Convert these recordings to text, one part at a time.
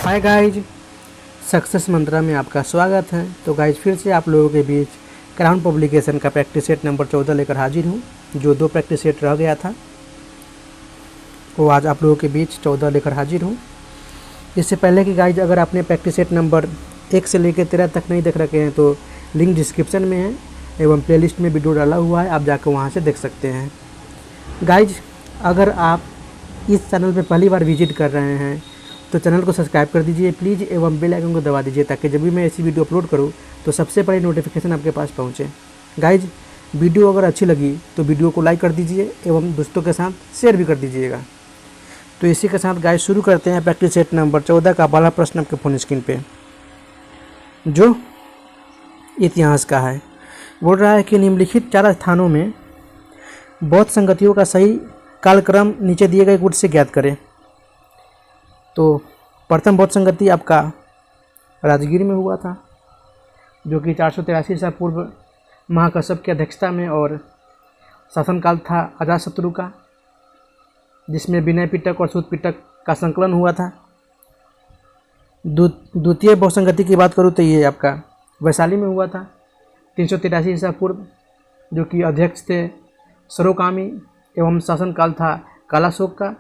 Hi guys, success मंत्रा में आपका स्वागत है। तो गाइज फिर से आप लोगों के बीच क्राउन पब्लिकेशन का प्रैक्टिस सेट नंबर 14 लेकर हाजिर हूँ। जो 2 प्रैक्टिस सेट रह गया था वो आज आप लोगों के बीच 14 लेकर हाजिर हूँ। इससे पहले कि गाइज अगर आपने प्रैक्टिस सेट नंबर 1 से लेकर 13 तक नहीं देख रखे हैं तो लिंक डिस्क्रिप्शन में है एवं प्लेलिस्ट में वीडियो डाला हुआ है, आप जाकर वहाँ से देख सकते हैं। गाइज अगर आप इस चैनल पर पहली बार विजिट कर रहे हैं तो चैनल को सब्सक्राइब कर दीजिए प्लीज़ एवं बेल आइकन को दबा दीजिए ताकि जब भी मैं ऐसी वीडियो अपलोड करूं तो सबसे पहले नोटिफिकेशन आपके पास पहुंचे। गाइज वीडियो अगर अच्छी लगी तो वीडियो को लाइक कर दीजिए एवं दोस्तों के साथ शेयर भी कर दीजिएगा। तो इसी के साथ गाइज शुरू करते हैं प्रैक्टिस सेट नंबर 14 का पहला प्रश्न आपके फोन स्क्रीन पर, जो इतिहास का है। बोल रहा है कि निम्नलिखित 4 स्थानों में बौद्ध संगतियों का सही कालक्रम नीचे दिए गए गुट से ज्ञात करें। तो प्रथम बौद्ध संगति आपका राजगीर में हुआ था, जो कि 483 ईसा पूर्व महाकश्यप की अध्यक्षता में, और शासनकाल था अजातशत्रु का, जिसमें विनय पिटक और सूत पिटक का संकलन हुआ था। द्वितीय बौद्ध संगति की बात करूँ तो ये आपका वैशाली में हुआ था 383 ईसा पूर्व, जो कि अध्यक्ष थे सरोकामी एवं शासनकाल था कालाशोक का,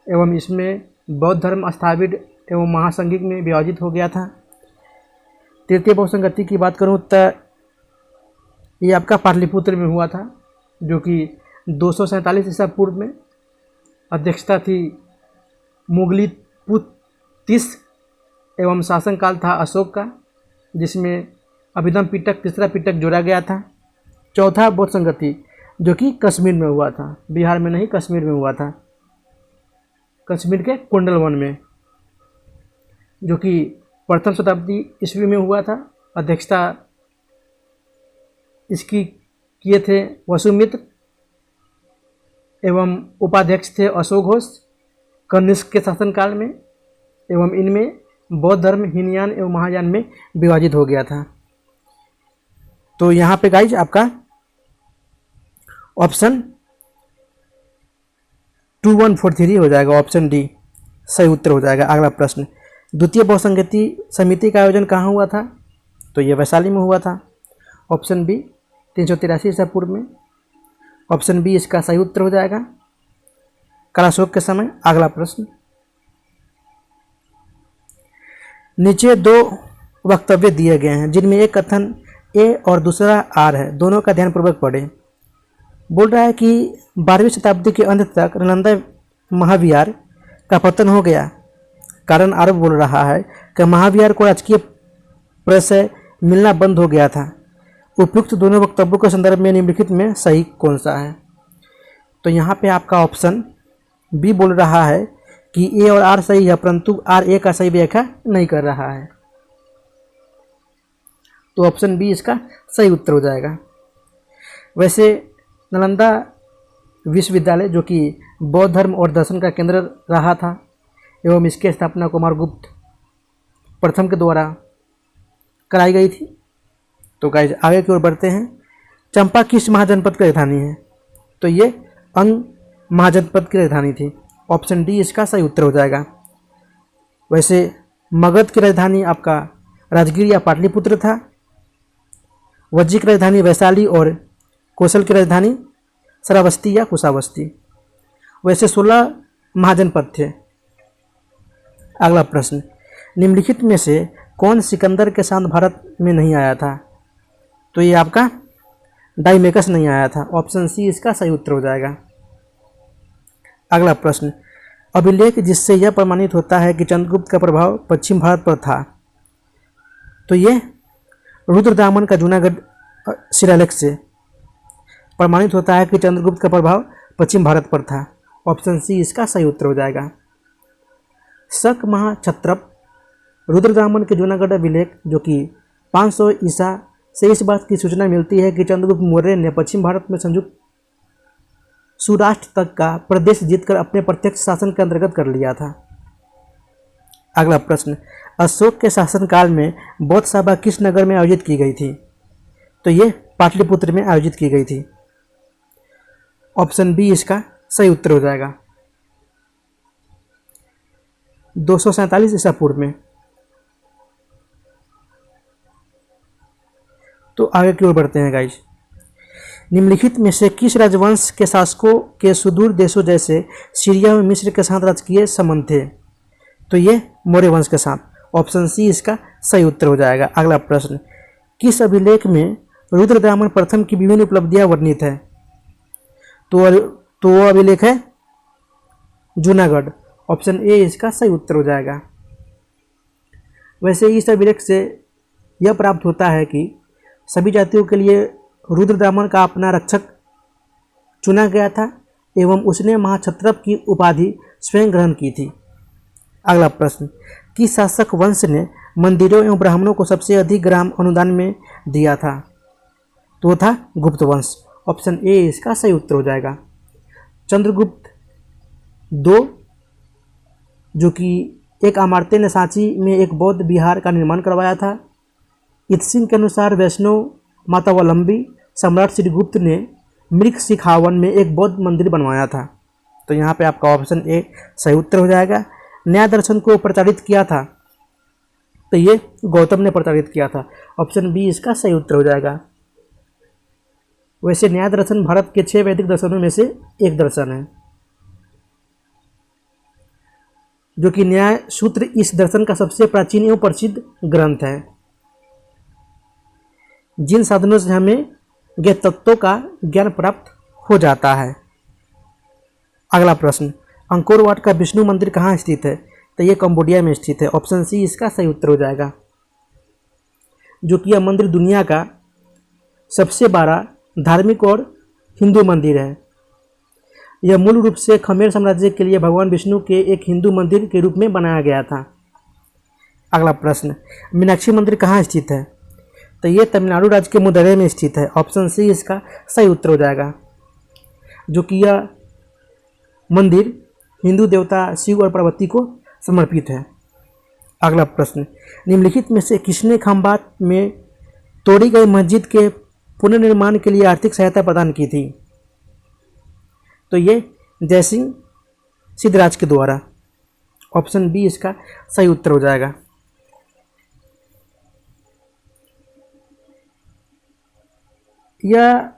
एवं इसमें बौद्ध धर्म स्थापित एवं महासंघिक में विभाजित हो गया था। तृतीय बौद्ध संगति की बात करूं तो ये आपका पाटलिपुत्र में हुआ था, जो कि 247 ईसा पूर्व में, अध्यक्षता थी मुगलिपुतिस एवं शासनकाल था अशोक का, जिसमें अभिधम पिटक तीसरा पिटक जोड़ा गया था। चौथा बौद्ध संगति जो कि कश्मीर में हुआ था, बिहार में नहीं कश्मीर में हुआ था, कश्मीर के कुंडल वन में, जो कि प्रथम शताब्दी ईस्वी में हुआ था। अध्यक्षता इसकी किए थे वसुमित्र एवं उपाध्यक्ष थे अशोक घोष कनिष्क के शासनकाल में, एवं इनमें बौद्ध धर्म हीनयान एवं महायान में विभाजित हो गया था। तो यहाँ पे गाइज आपका ऑप्शन 2143 हो जाएगा, ऑप्शन डी सही उत्तर हो जाएगा। अगला प्रश्न, द्वितीय बौद्ध संगति समिति का आयोजन कहाँ हुआ था? तो ये वैशाली में हुआ था, ऑप्शन बी 383 ईसा पूर्व में, ऑप्शन बी इसका सही उत्तर हो जाएगा कालाशोक के समय। अगला प्रश्न, नीचे 2 वक्तव्य दिए गए हैं जिनमें एक कथन ए और दूसरा आर है, दोनों का ध्यानपूर्वक पढ़ें। बोल रहा है कि 12वीं शताब्दी के अंत तक नालंदा महाविहार का पतन हो गया। कारण आरोप बोल रहा है कि महाविहार को राजकीय प्रशय मिलना बंद हो गया था। उपयुक्त दोनों वक्तव्यों के संदर्भ में निम्नलिखित में सही कौन सा है? तो यहाँ पे आपका ऑप्शन बी बोल रहा है कि ए और आर सही है, परंतु आर ए का सही व्याख्या नहीं कर रहा है। तो ऑप्शन बी इसका सही उत्तर हो जाएगा। वैसे नालंदा विश्वविद्यालय, जो कि बौद्ध धर्म और दर्शन का केंद्र रहा था, एवं इसकी स्थापना कुमारगुप्त प्रथम के द्वारा कराई गई थी। तो गाइज आगे की ओर बढ़ते हैं। चंपा किस महाजनपद की राजधानी है? तो ये अंग महाजनपद की राजधानी थी, ऑप्शन डी इसका सही उत्तर हो जाएगा। वैसे मगध की राजधानी आपका राजगीर या पाटलिपुत्र था, वज्जी की राजधानी वैशाली, और कौशल की राजधानी श्रावस्ती या कुशावस्ती। वैसे 16 महाजनपद थे। अगला प्रश्न, निम्नलिखित में से कौन सिकंदर के साथ भारत में नहीं आया था? तो ये आपका डाइमेकस नहीं आया था, ऑप्शन सी इसका सही उत्तर हो जाएगा। अगला प्रश्न, अभिलेख जिससे यह प्रमाणित होता है कि चंद्रगुप्त का प्रभाव पश्चिम भारत पर था। तो ये रुद्रदामन का जूनागढ़ शिलालेख से प्रमाणित होता है कि चंद्रगुप्त का प्रभाव पश्चिम भारत पर था, ऑप्शन सी इसका सही उत्तर हो जाएगा। शक महाक्षत्रप रुद्रदामन के जूनागढ़ अभिलेख, जो कि 500 ईसा से इस बात की सूचना मिलती है कि चंद्रगुप्त मौर्य ने पश्चिम भारत में संयुक्त सौराष्ट्र तक का प्रदेश जीतकर अपने प्रत्यक्ष शासन के अंतर्गत कर लिया था। अगला प्रश्न, अशोक के शासनकाल में बौद्ध सभा किस नगर में आयोजित की गई थी? तो ये पाटलिपुत्र में आयोजित की गई थी, ऑप्शन बी इसका सही उत्तर हो जाएगा। 247 ईसा पूर्व में। तो आगे की ओर बढ़ते हैं गाइज। निम्नलिखित में से किस राजवंश के शासकों के सुदूर देशों जैसे सीरिया व मिस्र के साथ राजकीय संबंध थे? तो ये मौर्य वंश के साथ। ऑप्शन सी इसका सही उत्तर हो जाएगा। अगला प्रश्न, किस अभिलेख में रुद्रदामन प्रथम की विभिन्न उपलब्धियां वर्णित है? तो वो अभिलेख है जूनागढ़। ऑप्शन ए इसका सही उत्तर हो जाएगा। वैसे इस अभिलेख से यह प्राप्त होता है कि सभी जातियों के लिए रुद्रदामन का अपना रक्षक चुना गया था एवं उसने महाक्षत्रप की उपाधि स्वयं ग्रहण की थी। अगला प्रश्न, किस शासक वंश ने मंदिरों एवं ब्राह्मणों को सबसे अधिक ग्राम अनुदान में दिया था? तो वो था गुप्त वंश। ऑप्शन ए इसका सही उत्तर हो जाएगा। चंद्रगुप्त II, जो कि एक अमात्य ने सांची में एक बौद्ध विहार का निर्माण करवाया था। इत्सिंग के अनुसार वैष्णव मातावलंबी सम्राट श्रीगुप्त ने मृग सिखावन में एक बौद्ध मंदिर बनवाया था। तो यहाँ पे आपका ऑप्शन ए सही उत्तर हो जाएगा। न्याय दर्शन को प्रचारित किया था, तो ये गौतम ने प्रचारित किया था। ऑप्शन बी इसका सही उत्तर हो जाएगा। वैसे न्याय दर्शन भारत के 6 वैदिक दर्शनों में से एक दर्शन है, जो कि न्याय सूत्र इस दर्शन का सबसे प्राचीन एवं प्रसिद्ध ग्रंथ है। जिन साधनों से हमें ज्ञात तत्वों का ज्ञान प्राप्त हो जाता है। अगला प्रश्न, अंकोर वाट का विष्णु मंदिर कहाँ स्थित है? तो ये कंबोडिया में स्थित है। ऑप्शन सी इसका सही उत्तर हो जाएगा। जो कि यह मंदिर दुनिया का सबसे बड़ा धार्मिक और हिंदू मंदिर है। यह मूल रूप से खमेर साम्राज्य के लिए भगवान विष्णु के एक हिंदू मंदिर के रूप में बनाया गया था। अगला प्रश्न, मीनाक्षी मंदिर कहाँ स्थित है? तो ये तमिलनाडु राज्य के मदुरै में स्थित है। ऑप्शन सी इसका सही उत्तर हो जाएगा। जो कि यह मंदिर हिंदू देवता शिव और पार्वती को समर्पित है। अगला प्रश्न, निम्नलिखित में से किसने खंभात में तोड़ी गई मस्जिद के पुनर्निर्माण के लिए आर्थिक सहायता प्रदान की थी? तो ये जयसिंह सिद्धराज के द्वारा। ऑप्शन बी इसका सही उत्तर हो जाएगा। यह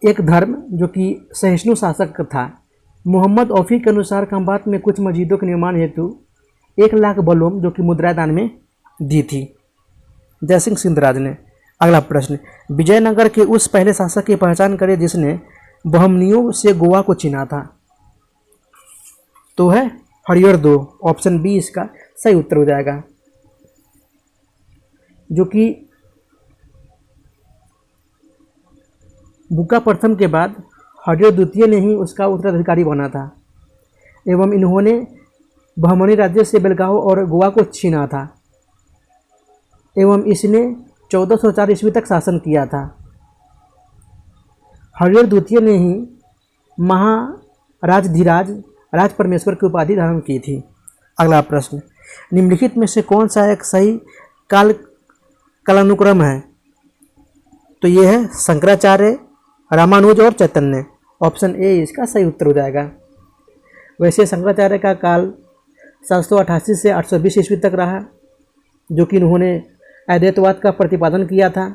एक धर्म जो कि सहिष्णु शासक था। मोहम्मद औफी के अनुसार खंभात में कुछ मस्जिदों के निर्माण हेतु 1 लाख बलोम जो कि मुद्रा दान में दी थी जयसिंह सिद्धराज ने। अगला प्रश्न, विजयनगर के उस पहले शासक की पहचान करें जिसने बहमनियों से गोवा को छीना था? तो है हरिहर II। ऑप्शन बी इसका सही उत्तर हो जाएगा। जो कि बुक्का प्रथम के बाद हरिहर द्वितीय ने ही उसका उत्तराधिकारी बना था एवं इन्होंने बहमनी राज्य से बेलगांव और गोवा को छीना था एवं इसने 1404 ईस्वी तक शासन किया था। हरिहर द्वितीय ने ही महाराजधिराज राज परमेश्वर की उपाधि धारण की थी। अगला प्रश्न, निम्नलिखित में से कौन सा एक सही कालानुक्रम है? तो ये है शंकराचार्य, रामानुज और चैतन्य। ऑप्शन ए इसका सही उत्तर हो जाएगा। वैसे शंकराचार्य का काल 788 से 820 ईस्वी तक रहा, जो कि इन्होंने अद्वैतवाद का प्रतिपादन किया था।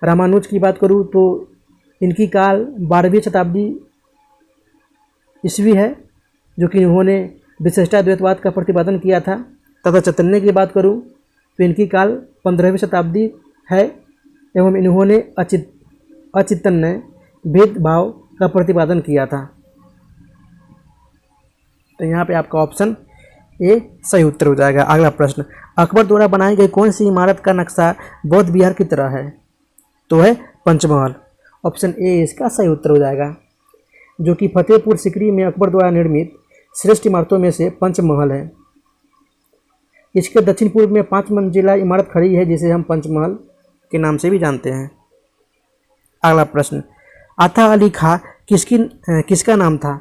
रामानुज की बात करूँ तो इनकी काल 12वीं शताब्दी ईस्वी है, जो कि इन्होंने विशिष्टाद्वैतवाद का प्रतिपादन किया था। तथा चैतन्य की बात करूँ तो इनकी काल 15वीं शताब्दी है एवं इन्होंने अचिंतन्य भेदभाव का प्रतिपादन किया था। तो यहाँ पे आपका ऑप्शन ए सही उत्तर हो जाएगा। अगला प्रश्न, अकबर द्वारा बनाई गई कौन सी इमारत का नक्शा बौद्ध विहार की तरह है? तो है पंचमहल। ऑप्शन ए इसका सही उत्तर हो जाएगा। जो कि फतेहपुर सिकरी में अकबर द्वारा निर्मित श्रेष्ठ इमारतों में से पंचमहल है। इसके दक्षिण पूर्व में 5 मंजिला इमारत खड़ी है जिसे हम पंचमहल के नाम से भी जानते हैं। अगला प्रश्न, आता अली खां किसका नाम था?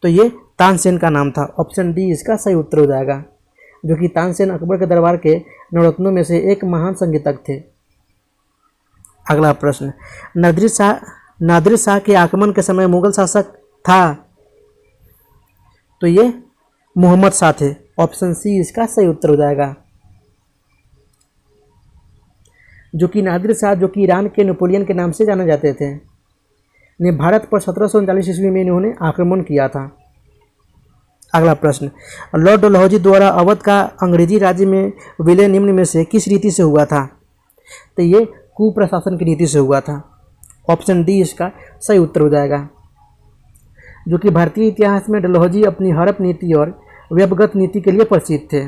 तो ये तानसेन का नाम था। ऑप्शन डी इसका सही उत्तर हो जाएगा। जो कि तानसेन अकबर के दरबार के नवरत्नों में से एक महान संगीतज्ञ थे। अगला प्रश्न, नादिर शाह के आक्रमण के समय मुगल शासक था? तो ये मोहम्मद शाह थे। ऑप्शन सी इसका सही उत्तर हो जाएगा। जो कि नादिर शाह, जो कि ईरान के नेपोलियन के नाम से जाने जाते थे, ने भारत पर 1739 ईस्वी में इन्होंने आक्रमण किया था। अगला प्रश्न, लॉर्ड डलहौजी द्वारा अवध का अंग्रेजी राज्य में विलय निम्न में से किस रीति से हुआ था? तो ये कुप्रशासन की नीति से हुआ था। ऑप्शन डी इसका सही उत्तर हो जाएगा। जो कि भारतीय इतिहास में डलहौजी अपनी हड़प नीति और व्यवगत नीति के लिए प्रसिद्ध थे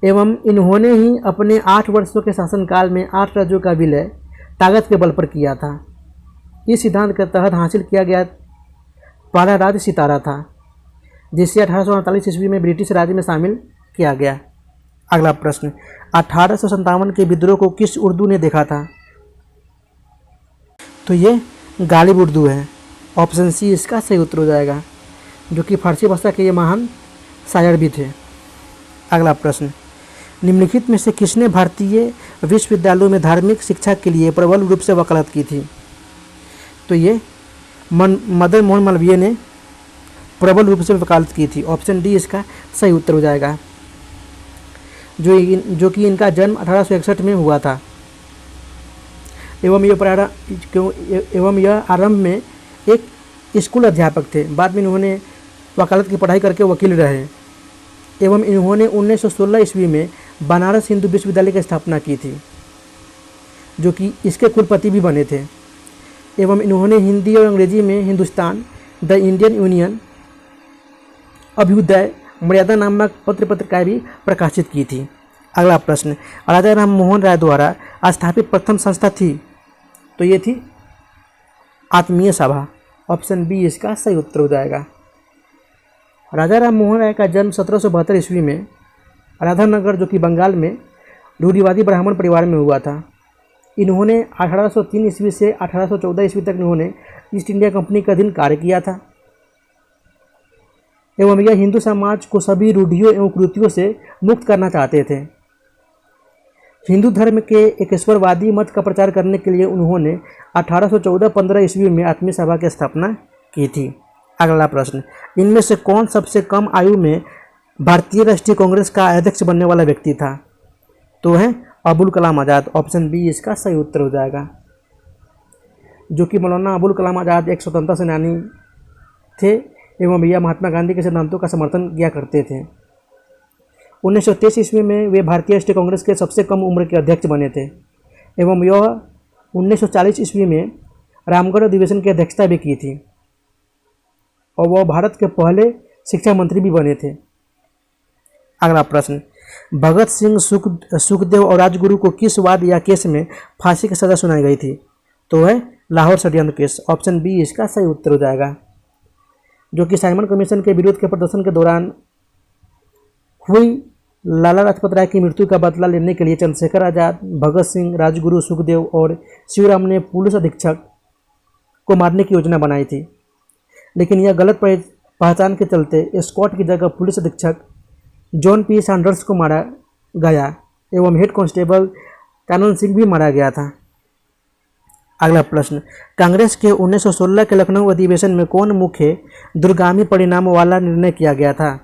एवं इन्होंने ही अपने 8 वर्षों के शासनकाल में 8 राज्यों का विलय ताकत के बल पर किया था। इस सिद्धांत के तहत हासिल किया गया पहला राज्य सितारा था, जिसे 1848 ईस्वी में ब्रिटिश राज्य में शामिल किया गया। अगला प्रश्न, 1857 के विद्रोह को किस उर्दू ने देखा था? तो ये गालिब उर्दू है। ऑप्शन सी इसका सही उत्तर हो जाएगा। जो कि फारसी भाषा के ये महान शायर भी थे। अगला प्रश्न, निम्नलिखित में से किसने भारतीय विश्वविद्यालयों में धार्मिक शिक्षा के लिए प्रबल रूप से वकालत की थी? तो ये मदन मोहन मालवीय ने प्रबल रूप से वकालत की थी। ऑप्शन डी इसका सही उत्तर हो जाएगा। जो कि इनका जन्म 1861 में हुआ था एवं यह आरंभ में एक स्कूल अध्यापक थे। बाद में इन्होंने वकालत की पढ़ाई करके वकील रहे एवं इन्होंने 1916 ईस्वी में बनारस हिंदू विश्वविद्यालय की स्थापना की थी, जो कि इसके कुलपति भी बने थे एवं इन्होंने हिंदी और अंग्रेजी में Hindustan, the Indian union, Abhyudaya, Maryada नामक पत्रिकाएं भी प्रकाशित की थी। अगला प्रश्न, राजा राम मोहन राय द्वारा स्थापित प्रथम संस्था थी? तो ये थी आत्मीय सभा। ऑप्शन बी इसका सही उत्तर हो जाएगा। राजा राम मोहन राय का जन्म 1772 ईस्वी में राधानगर, जो कि बंगाल में, रूढ़िवादी ब्राह्मण परिवार में हुआ था। इन्होंने 1803 ईस्वी से 1814 ईस्वी तक इन्होंने ईस्ट इंडिया कंपनी के अधीन कार्य किया था एवं यह हिंदू समाज को सभी रूढ़ियों एवं कुरीतियों से मुक्त करना चाहते थे। हिंदू धर्म के एकेश्वरवादी मत का प्रचार करने के लिए उन्होंने 1814-15 ईस्वी में आत्मीय सभा की स्थापना की थी। अगला प्रश्न, इनमें से कौन सबसे कम आयु में भारतीय राष्ट्रीय कांग्रेस का अध्यक्ष बनने वाला व्यक्ति था? तो है अबुल कलाम आज़ाद। ऑप्शन बी इसका सही उत्तर हो जाएगा। जो कि मौलाना अबुल कलाम आज़ाद एक स्वतंत्रता सेनानी थे एवं यह महात्मा गांधी के सिद्धांतों का समर्थन किया करते थे। 1923 ईस्वी में वे भारतीय राष्ट्रीय कांग्रेस के सबसे कम उम्र के अध्यक्ष बने थे एवं यह 1940 ईस्वी में रामगढ़ अधिवेशन की अध्यक्षता भी की थी और वह भारत के पहले शिक्षा मंत्री भी बने थे। अगला प्रश्न, भगत सिंह, सुखदेव और राजगुरु को किस वाद या केस में फांसी की सजा सुनाई गई थी? तो है लाहौर षड्यंत्र केस। ऑप्शन बी इसका सही उत्तर हो जाएगा। जो कि साइमन कमीशन के विरोध के प्रदर्शन के दौरान हुई लाला लाजपत राय की मृत्यु का बदला लेने के लिए चंद्रशेखर आजाद, भगत सिंह, राजगुरु, सुखदेव और शिवराम ने पुलिस अधीक्षक को मारने की योजना बनाई थी, लेकिन यह गलत पहचान के चलते स्कॉट की जगह पुलिस अधीक्षक जॉन पी सैंडर्स को मारा गया एवं हेड कांस्टेबल कानन सिंह भी मारा गया था। अगला प्रश्न, कांग्रेस के 1916 के लखनऊ अधिवेशन में कौन मुख्य दूरगामी परिणाम वाला निर्णय किया गया था?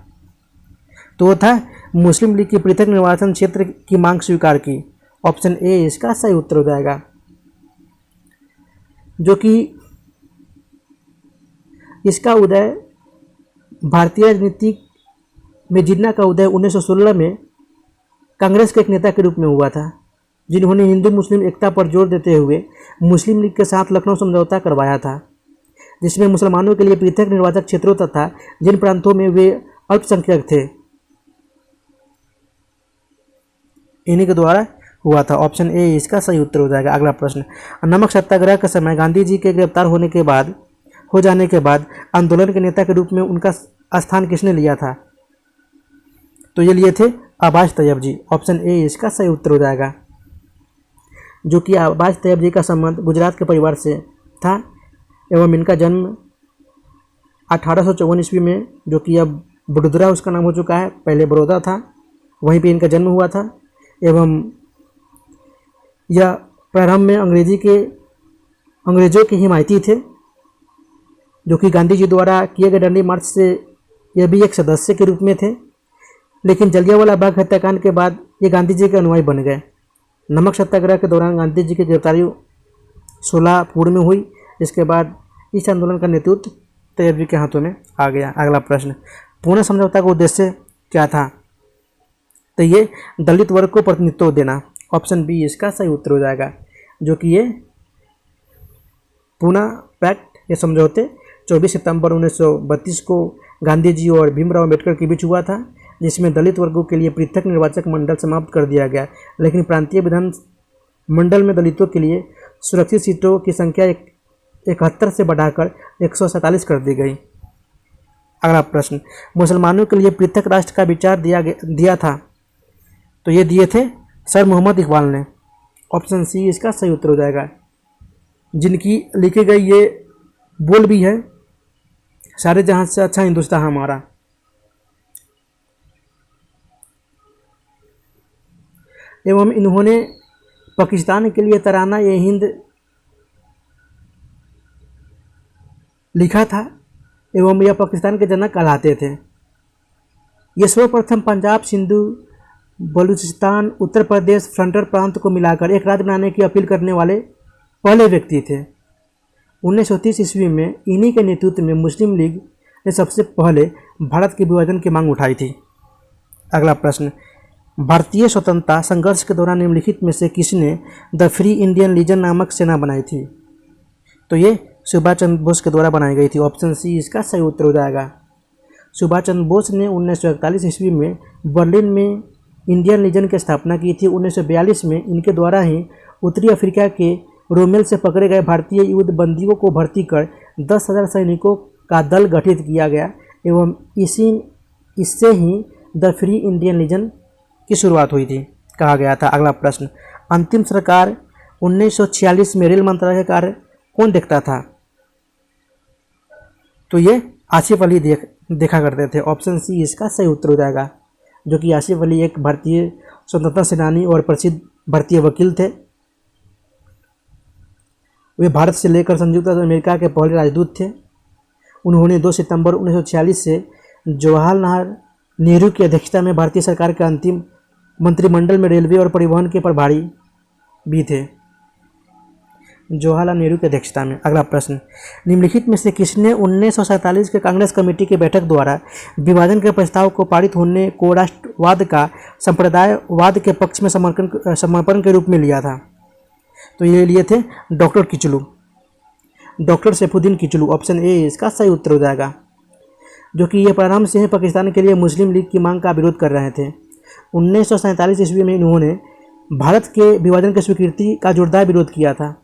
तो था मुस्लिम लीग की पृथक निर्वाचन क्षेत्र की मांग स्वीकार की। ऑप्शन ए इसका सही उत्तर हो जाएगा। जो कि इसका उदय भारतीय राजनीति में जिन्ना का उदय 1916 में कांग्रेस के एक नेता के रूप में हुआ था, जिन्होंने हिंदू मुस्लिम एकता पर जोर देते हुए मुस्लिम लीग के साथ लखनऊ समझौता करवाया था, जिसमें मुसलमानों के लिए पृथक निर्वाचक क्षेत्रों तथा जिन प्रांतों में वे अल्पसंख्यक थे इन्हीं के द्वारा हुआ था। ऑप्शन ए इसका सही उत्तर हो जाएगा। अगला प्रश्न, नमक सत्याग्रह के समय गांधी जी के गिरफ्तार हो जाने के बाद आंदोलन के नेता के रूप में उनका स्थान किसने लिया था? तो ये लिए थे अब्बास तैयब जी। ऑप्शन ए इसका सही उत्तर हो जाएगा। जो कि अब्बास तैयब जी का संबंध गुजरात के परिवार से था एवं इनका जन्म 1854 ईस्वी में, जो कि अब बड़ोदरा उसका नाम हो चुका है, पहले बड़ौदा था, वहीं पे इनका जन्म हुआ था एवं यह प्रारंभ में अंग्रेजों के हिमायती थे, जो कि गांधी जी द्वारा किए गए डंडी मार्च से ये भी एक सदस्य के रूप में थे, लेकिन जलियांवाला बाग हत्याकांड के बाद ये गांधी जी के अनुयायी बन गए। नमक सत्याग्रह के दौरान गांधी जी की गिरफ्तारी सोलापुर में हुई। इसके बाद इस आंदोलन का नेतृत्व तैयब जी के हाथों में आ गया। अगला प्रश्न, पुणे समझौता का उद्देश्य क्या था? तो ये दलित वर्ग को प्रतिनिधित्व देना। ऑप्शन बी इसका सही उत्तर हो जाएगा, जो कि ये पूना पैक्ट, ये समझौते 24 सितंबर 1932 को गांधी जी और भीमराव अम्बेडकर के बीच हुआ था, जिसमें दलित वर्गों के लिए पृथक निर्वाचक मंडल समाप्त कर दिया गया, लेकिन प्रांतीय विधान मंडल में दलितों के लिए सुरक्षित सीटों की संख्या 71 से बढ़ाकर 147 कर दी गई। अगला प्रश्न, मुसलमानों के लिए पृथक राष्ट्र का विचार दिया था, तो ये दिए थे सर मोहम्मद इकबाल ने। ऑप्शन सी इसका सही उत्तर हो जाएगा, जिनकी लिखी गई ये बोल भी है, सारे जहां से अच्छा हिंदुस्तान हमारा। एवं इन्होंने पाकिस्तान के लिए तराना ये हिंद लिखा था, एवं यह पाकिस्तान के जनक कहलाते थे। ये सर्वप्रथम पंजाब, सिंधु, बलूचिस्तान, उत्तर प्रदेश, फ्रंटियर प्रांत को मिलाकर एक राज्य बनाने की अपील करने वाले पहले व्यक्ति थे। 1930 ईस्वी में इन्हीं के नेतृत्व में मुस्लिम लीग ने सबसे पहले भारत के विभाजन की मांग उठाई थी। अगला प्रश्न, भारतीय स्वतंत्रता संघर्ष के दौरान निम्नलिखित में से किसने द फ्री इंडियन लीजन नामक सेना बनाई थी? तो ये सुभाष चंद्र बोस के द्वारा बनाई गई थी। ऑप्शन सी इसका सही उत्तर हो जाएगा। सुभाष चंद्र बोस ने 1941 ईस्वी में बर्लिन में इंडियन लीजन की स्थापना की थी। 1942 में इनके द्वारा ही उत्तरी अफ्रीका के रोमेल से पकड़े गए भारतीय युद्ध बंदियों को भर्ती कर 10,000 सैनिकों का दल गठित किया गया, एवं इससे ही द फ्री इंडियन लीजन की शुरुआत हुई थी, कहा गया था। अगला प्रश्न, अंतिम सरकार 1946 में रेल मंत्रालय का कार्य कौन देखता था? तो ये आसिफ अली देखा करते थे। ऑप्शन सी इसका सही उत्तर हो जाएगा, जो कि आसिफ अली एक भारतीय स्वतंत्रता सेनानी और प्रसिद्ध भारतीय वकील थे। वे भारत से लेकर संयुक्त अमेरिका के पहले राजदूत थे। उन्होंने 2 सितंबर 1946 से जवाहरलाल नेहरू की अध्यक्षता में भारतीय सरकार के अंतिम मंत्रिमंडल में रेलवे और परिवहन के प्रभारी भी थे, जवाहरलाल नेहरू की अध्यक्षता में। अगला प्रश्न, निम्नलिखित में से किसने 1947 के कांग्रेस कमेटी की बैठक द्वारा विभाजन के प्रस्ताव को पारित होने को राष्ट्रवाद का संप्रदायवाद के पक्ष में समर्पण के रूप में लिया था? तो ये लिए थे doctor Kitchlu, doctor Saifuddin Kitchlu. Option A इसका सही उत्तर हो जाएगा, जो कि ये प्रारंभ से ही पाकिस्तान के लिए मुस्लिम लीग की मांग का विरोध कर रहे थे। 1947 ईस्वी में इन्होंने भारत के विभाजन की स्वीकृति का जोरदार विरोध किया था,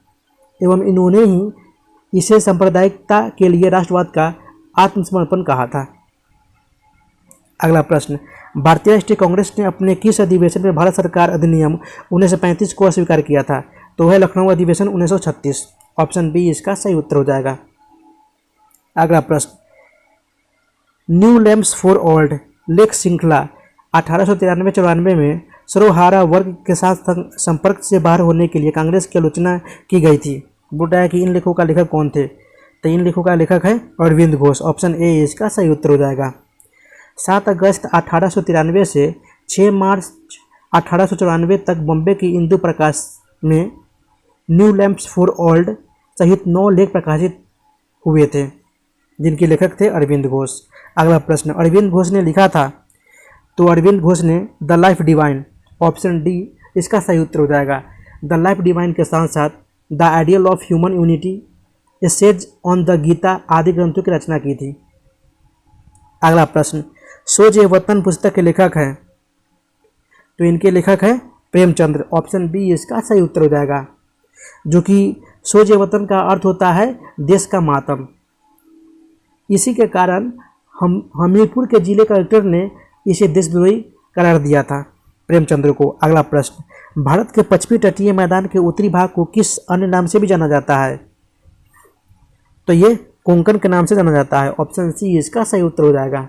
एवं इन्होंने ही इसे सांप्रदायिकता के लिए राष्ट्रवाद का आत्मसमर्पण कहा था। अगला प्रश्न, भारतीय राष्ट्रीय कांग्रेस ने अपने किस अधिवेशन में भारत सरकार अधिनियम 1935 को अस्वीकार किया था? तो है लखनऊ अधिवेशन 1936। ऑप्शन बी इसका सही उत्तर हो जाएगा। अगला प्रश्न, न्यू लैम्प्स फॉर ओल्ड लेख श्रृंखला 1893-94 में सरोहारा वर्ग के साथ संपर्क से बाहर होने के लिए कांग्रेस की आलोचना की गई थी। बताया कि इन लेखों का लेखक कौन थे? तो इन लेखों का लेखक है अरविंद घोष। ऑप्शन ए इसका सही उत्तर हो जाएगा। 7 अगस्त 1893 से 6 मार्च 1894 तक बॉम्बे की इंदु प्रकाश में न्यू लैम्प्स फॉर ओल्ड सहित 9 लेख प्रकाशित हुए थे, जिनके लेखक थे अरविंद घोष। अगला प्रश्न, अरविंद घोष ने लिखा था, तो अरविंद घोष ने the life divine. Option D इसका सही उत्तर हो जाएगा। द लाइफ डिवाइन के साथ साथ the ideal of human unity, essays on the Gita आदि ग्रंथों की रचना की थी। अगला प्रश्न, सोज ए वतन पुस्तक के लेखक हैं? तो इनके लेखक है प्रेमचंद्र। ऑप्शन बी इसका सही उत्तर हो जाएगा, जो कि सोज ए वतन का अर्थ होता है देश का मातम। इसी के कारण हमीरपुर के जिले कलेक्टर ने इसे देशद्रोही करार दिया था प्रेमचंद्र को। अगला प्रश्न, भारत के पश्चिमी तटीय मैदान के उत्तरी भाग को किस अन्य नाम से भी जाना जाता है? तो ये कोंकण के नाम से जाना जाता है। ऑप्शन सी इसका सही उत्तर हो जाएगा।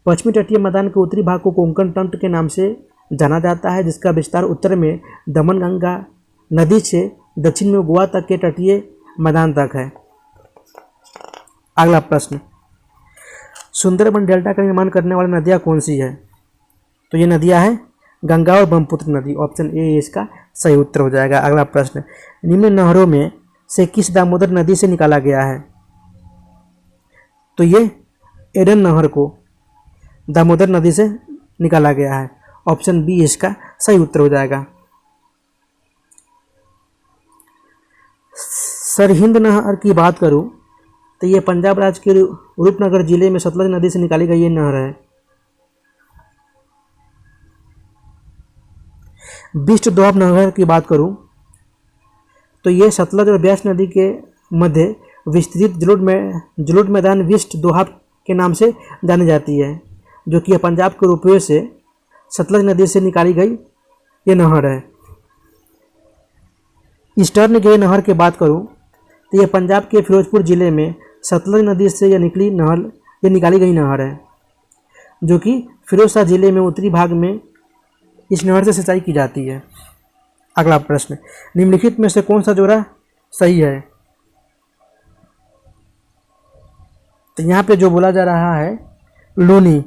पश्चिमी तटीय मैदान के उत्तरी भाग को कोंकण तंत्र के नाम से जाना जाता है, जिसका विस्तार उत्तर में दमनगंगा नदी से दक्षिण में गोवा तक के तटीय मैदान तक है। अगला प्रश्न, सुंदरबन डेल्टा का निर्माण करने वाली नदियाँ कौन सी है? तो ये नदियाँ हैं गंगा और ब्रह्मपुत्र नदी। ऑप्शन ए इसका सही उत्तर हो जाएगा। अगला प्रश्न, निम्न नहरों में से किस दामोदर नदी से निकाला गया है? तो ये एडन नहर को दामोदर नदी से निकाला गया है। ऑप्शन बी इसका सही उत्तर हो जाएगा। सरहिंद नहर की बात करूं तो ये पंजाब राज्य के रूपनगर जिले में सतलज नदी से निकाली गई ये नहर है। बिस्ट दोआब नहर की बात करूं तो ये सतलज और ब्यास नदी के मध्य विस्तृत जलोढ़ मैदान बिस्ट दोआब के नाम से जानी जाती है, जो कि पंजाब के रोपवे से सतलज नदी से निकाली गई ये नहर है। ईस्टर्न गे नहर की बात करूं तो ये पंजाब के फिरोजपुर जिले में सतलज नदी से यह निकाली गई नहर है, जो कि फिरोजशाह जिले में उत्तरी भाग में इस नहर से सिंचाई की जाती है। अगला प्रश्न, निम्नलिखित में से कौन सा जोड़ा सही है? तो यहाँ पे जो बोला जा रहा है लूनी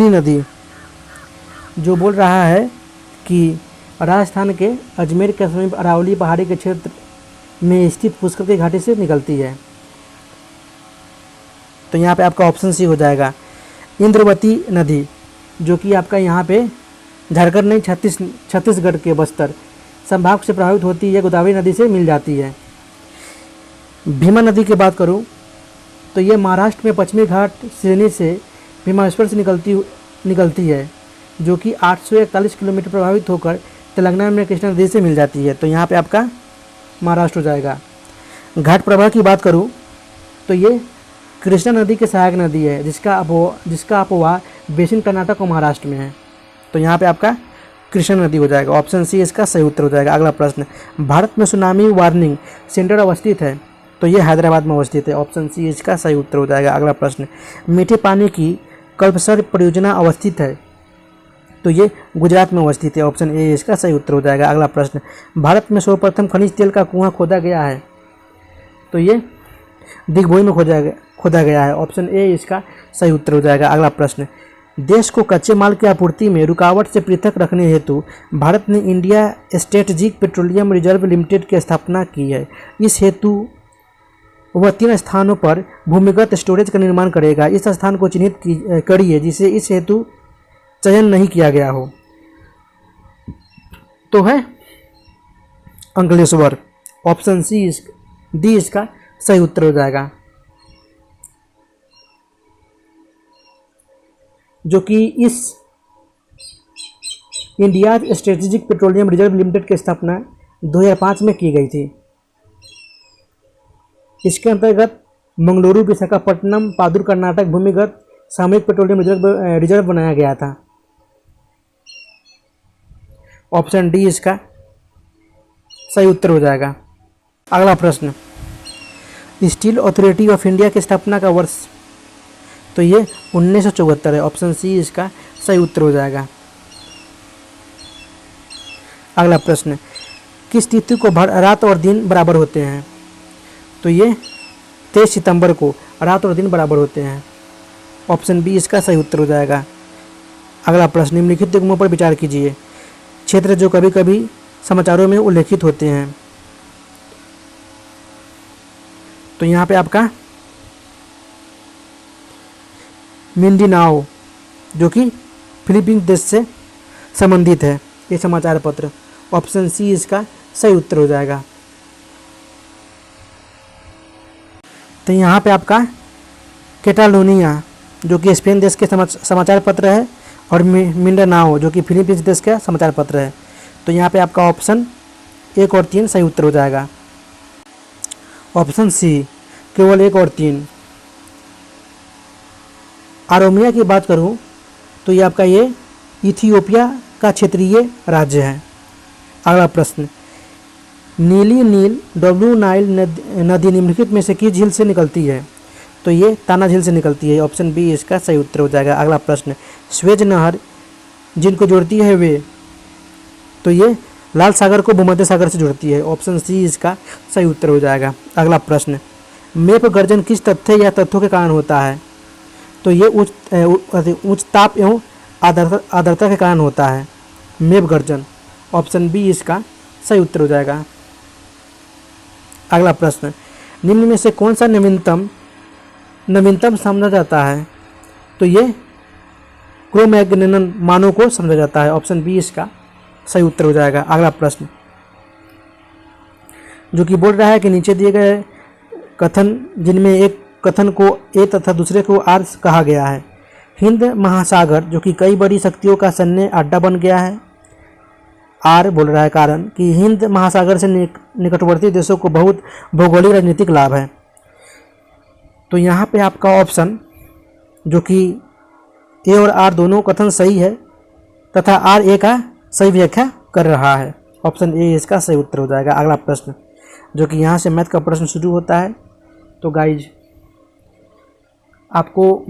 नदी जो बोल रहा है कि राजस्थान के अजमेर के समीप अरावली पहाड़ी के क्षेत्र में स्थित पुष्कर की घाटी से निकलती है। तो यहाँ पे आपका ऑप्शन सी हो जाएगा। इंद्रवती नदी जो कि आपका यहाँ पे झारखंड नहीं छत्तीसगढ़ के बस्तर संभाग से प्रभावित होती है, गोदावरी नदी से मिल जाती है। भीमा नदी की बात करूँ तो ये महाराष्ट्र में पश्चिमी घाट श्रेणी से भीमाश्वर से निकलती है, जो कि 841 किलोमीटर प्रभावित होकर तेलंगाना में कृष्णा नदी से मिल जाती है। तो यहाँ पे आपका महाराष्ट्र हो जाएगा। घाट प्रवाह की बात करूँ तो ये कृष्णा नदी की सहायक नदी है, जिसका अपवाह बेसिन कर्नाटक और महाराष्ट्र में है। तो यहाँ पे आपका कृष्णा नदी हो जाएगा। ऑप्शन सी इसका सही उत्तर हो जाएगा। अगला प्रश्न, भारत में सुनामी वार्निंग सेंटर अवस्थित है? तो ये हैदराबाद में अवस्थित है। ऑप्शन सी इसका सही उत्तर हो जाएगा। अगला प्रश्न, मीठे पानी की कल्पसर परियोजना अवस्थित है? तो ये गुजरात में अवस्थित है। ऑप्शन ए इसका सही उत्तर हो जाएगा। अगला प्रश्न, भारत में सर्वप्रथम खनिज तेल का कुआं खोदा गया है? तो ये दिग्भोई में खोदा गया है। ऑप्शन ए इसका सही उत्तर हो जाएगा। अगला प्रश्न, देश को कच्चे माल की आपूर्ति में रुकावट से पृथक रखने हेतु भारत ने India strategic petroleum reserve limited की स्थापना की है। इस हेतु वह 3 स्थानों पर भूमिगत स्टोरेज का निर्माण करेगा। इस स्थान को चिन्हित करिए जिसे इस हेतु चयन नहीं किया गया हो। तो है अंकलेश्वर। ऑप्शन डी इसका सही उत्तर हो जाएगा, जो कि इस India strategic petroleum reserve limited की स्थापना 2005 में की गई थी। इसके अंतर्गत मंगलुरु, विशाखापट्टनम, पादुर कर्नाटक भूमिगत सामरिक पेट्रोलियम रिजर्व बनाया गया था। ऑप्शन डी इसका सही उत्तर हो जाएगा। अगला प्रश्न, स्टील अथॉरिटी ऑफ इंडिया की स्थापना का वर्ष? तो ये 1974 है। ऑप्शन सी इसका सही उत्तर हो जाएगा। अगला प्रश्न, किस तिथि को रात और दिन बराबर होते हैं? तो ये 23 सितंबर को रात और दिन बराबर होते हैं। ऑप्शन बी इसका सही उत्तर हो जाएगा। अगला प्रश्न, निम्नलिखित युग्मों पर विचार कीजिए। क्षेत्र जो कभी कभी समाचारों में उल्लेखित होते हैं? तो यहाँ पे आपका मिंडानाओ जो कि फिलीपींस देश से संबंधित है ये समाचार पत्र। ऑप्शन सी इसका सही उत्तर हो जाएगा। तो यहाँ पे आपका कैटालोनिया जो कि स्पेन देश के समाचार पत्र है और मिंडानाओ जो कि फिलीपींस देश का समाचार पत्र है। तो यहाँ पे आपका ऑप्शन 1 और 3 सही उत्तर हो जाएगा। ऑप्शन सी केवल 1 और 3। आरोमिया की बात करूँ तो ये आपका ये इथियोपिया का क्षेत्रीय राज्य है। अगला प्रश्न, नीली नील डब्लू नाइल नदी निम्नलिखित में से किस झील से निकलती है? तो ये ताना झील से निकलती है। ऑप्शन बी इसका सही उत्तर हो जाएगा। अगला प्रश्न, स्वेज नहर जिनको जोड़ती है वे? तो ये लाल सागर को भूमध्य सागर से जोड़ती है। ऑप्शन सी इसका सही उत्तर हो जाएगा। अगला प्रश्न, मेघ गर्जन किस तथ्य या तथ्यों के कारण होता है? तो ये उच्च ताप एवं आर्द्रता के कारण होता है मेघ गर्जन। ऑप्शन बी इसका सही उत्तर हो जाएगा। अगला प्रश्न, निम्न में से कौन सा नवीनतम समझा जाता है? तो ये क्रोमैग्नन मानों को समझा जाता है। ऑप्शन बी इसका सही उत्तर हो जाएगा। अगला प्रश्न, जो कि बोल रहा है कि नीचे दिए गए कथन जिनमें एक कथन को ए तथा दूसरे को आर कहा गया है। हिंद महासागर जो कि कई बड़ी शक्तियों का सैन्य अड्डा बन गया है। आर बोल रहा है कारण कि हिंद महासागर से निकटवर्ती देशों को बहुत भौगोलिक राजनीतिक लाभ है। तो यहाँ पे आपका ऑप्शन जो कि ए और आर दोनों कथन सही है तथा आर ए का सही व्याख्या कर रहा है। ऑप्शन ए इसका सही उत्तर हो जाएगा। अगला प्रश्न, जो कि यहाँ से मैथ का प्रश्न शुरू होता है। तो गाइज आपको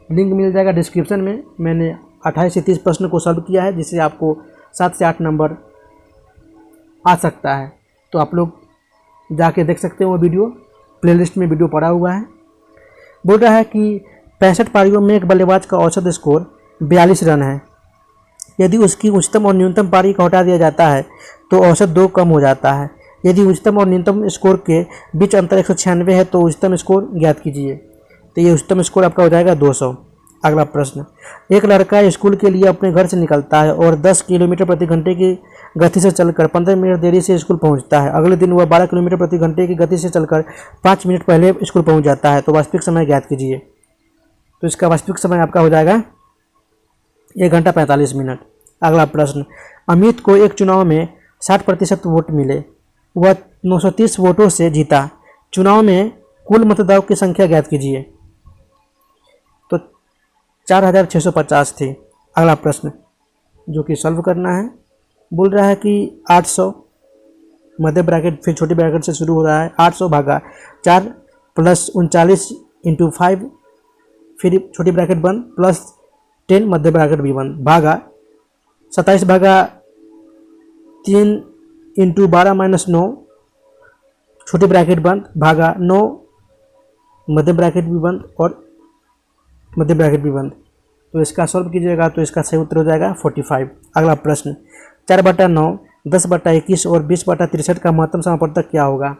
लिंक मिल जाएगा डिस्क्रिप्शन में। मैंने 28 से 30 प्रश्न को सॉल्व किया है, जिससे आपको 7 से 8 नंबर आ सकता है। तो आप लोग जाके देख सकते हो वो वीडियो, प्लेलिस्ट में वीडियो पड़ा हुआ है। बोल रहा है कि 65 पारियों में एक बल्लेबाज का औसत स्कोर 42 रन है। यदि उसकी उच्चतम और न्यूनतम पारी को हटा दिया जाता है तो औसत 2 कम हो जाता है। यदि उच्चतम और न्यूनतम स्कोर के बीच अंतर 196 है तो उच्चतम स्कोर ज्ञात कीजिए। तो ये उच्चतम स्कोर आपका हो जाएगा 200। अगला प्रश्न, एक लड़का स्कूल के लिए अपने घर से निकलता है और 10 किलोमीटर प्रति घंटे की गति से चलकर 15 मिनट देरी से स्कूल पहुंचता है। अगले दिन वह 12 किलोमीटर प्रति घंटे की गति से चलकर 5 मिनट पहले स्कूल पहुंच जाता है। तो वास्तविक समय ज्ञात कीजिए। तो इसका वास्तविक समय आपका हो जाएगा 1 घंटा 45 मिनट। अगला प्रश्न, अमित को एक चुनाव में 60% वोट मिले, वह 930 वोटों से जीता। चुनाव में कुल मतदाताओं की संख्या ज्ञात कीजिए। तो 4650 थी। अगला प्रश्न जो कि सॉल्व करना है, बोल रहा है कि 800 मध्य ब्रैकेट फिर छोटी ब्रैकेट से शुरू हो रहा है। 800 भागा 4 प्लस 39 इंटू 5 फिर छोटी ब्रैकेट बंद प्लस 10 मध्य ब्रैकेट भी बंद भागा 27 भागा 3 इंटू 12 माइनस 9 छोटी ब्रैकेट बंद भागा 9 मध्य ब्रैकेट भी बंद और मध्य ब्रैकेट भी बंद। तो इसका सॉल्व कीजिएगा तो इसका सही उत्तर हो जाएगा 45। अगला प्रश्न, 4/9, 10/21 और 20/63 का महत्तम समापवर्तक क्या होगा?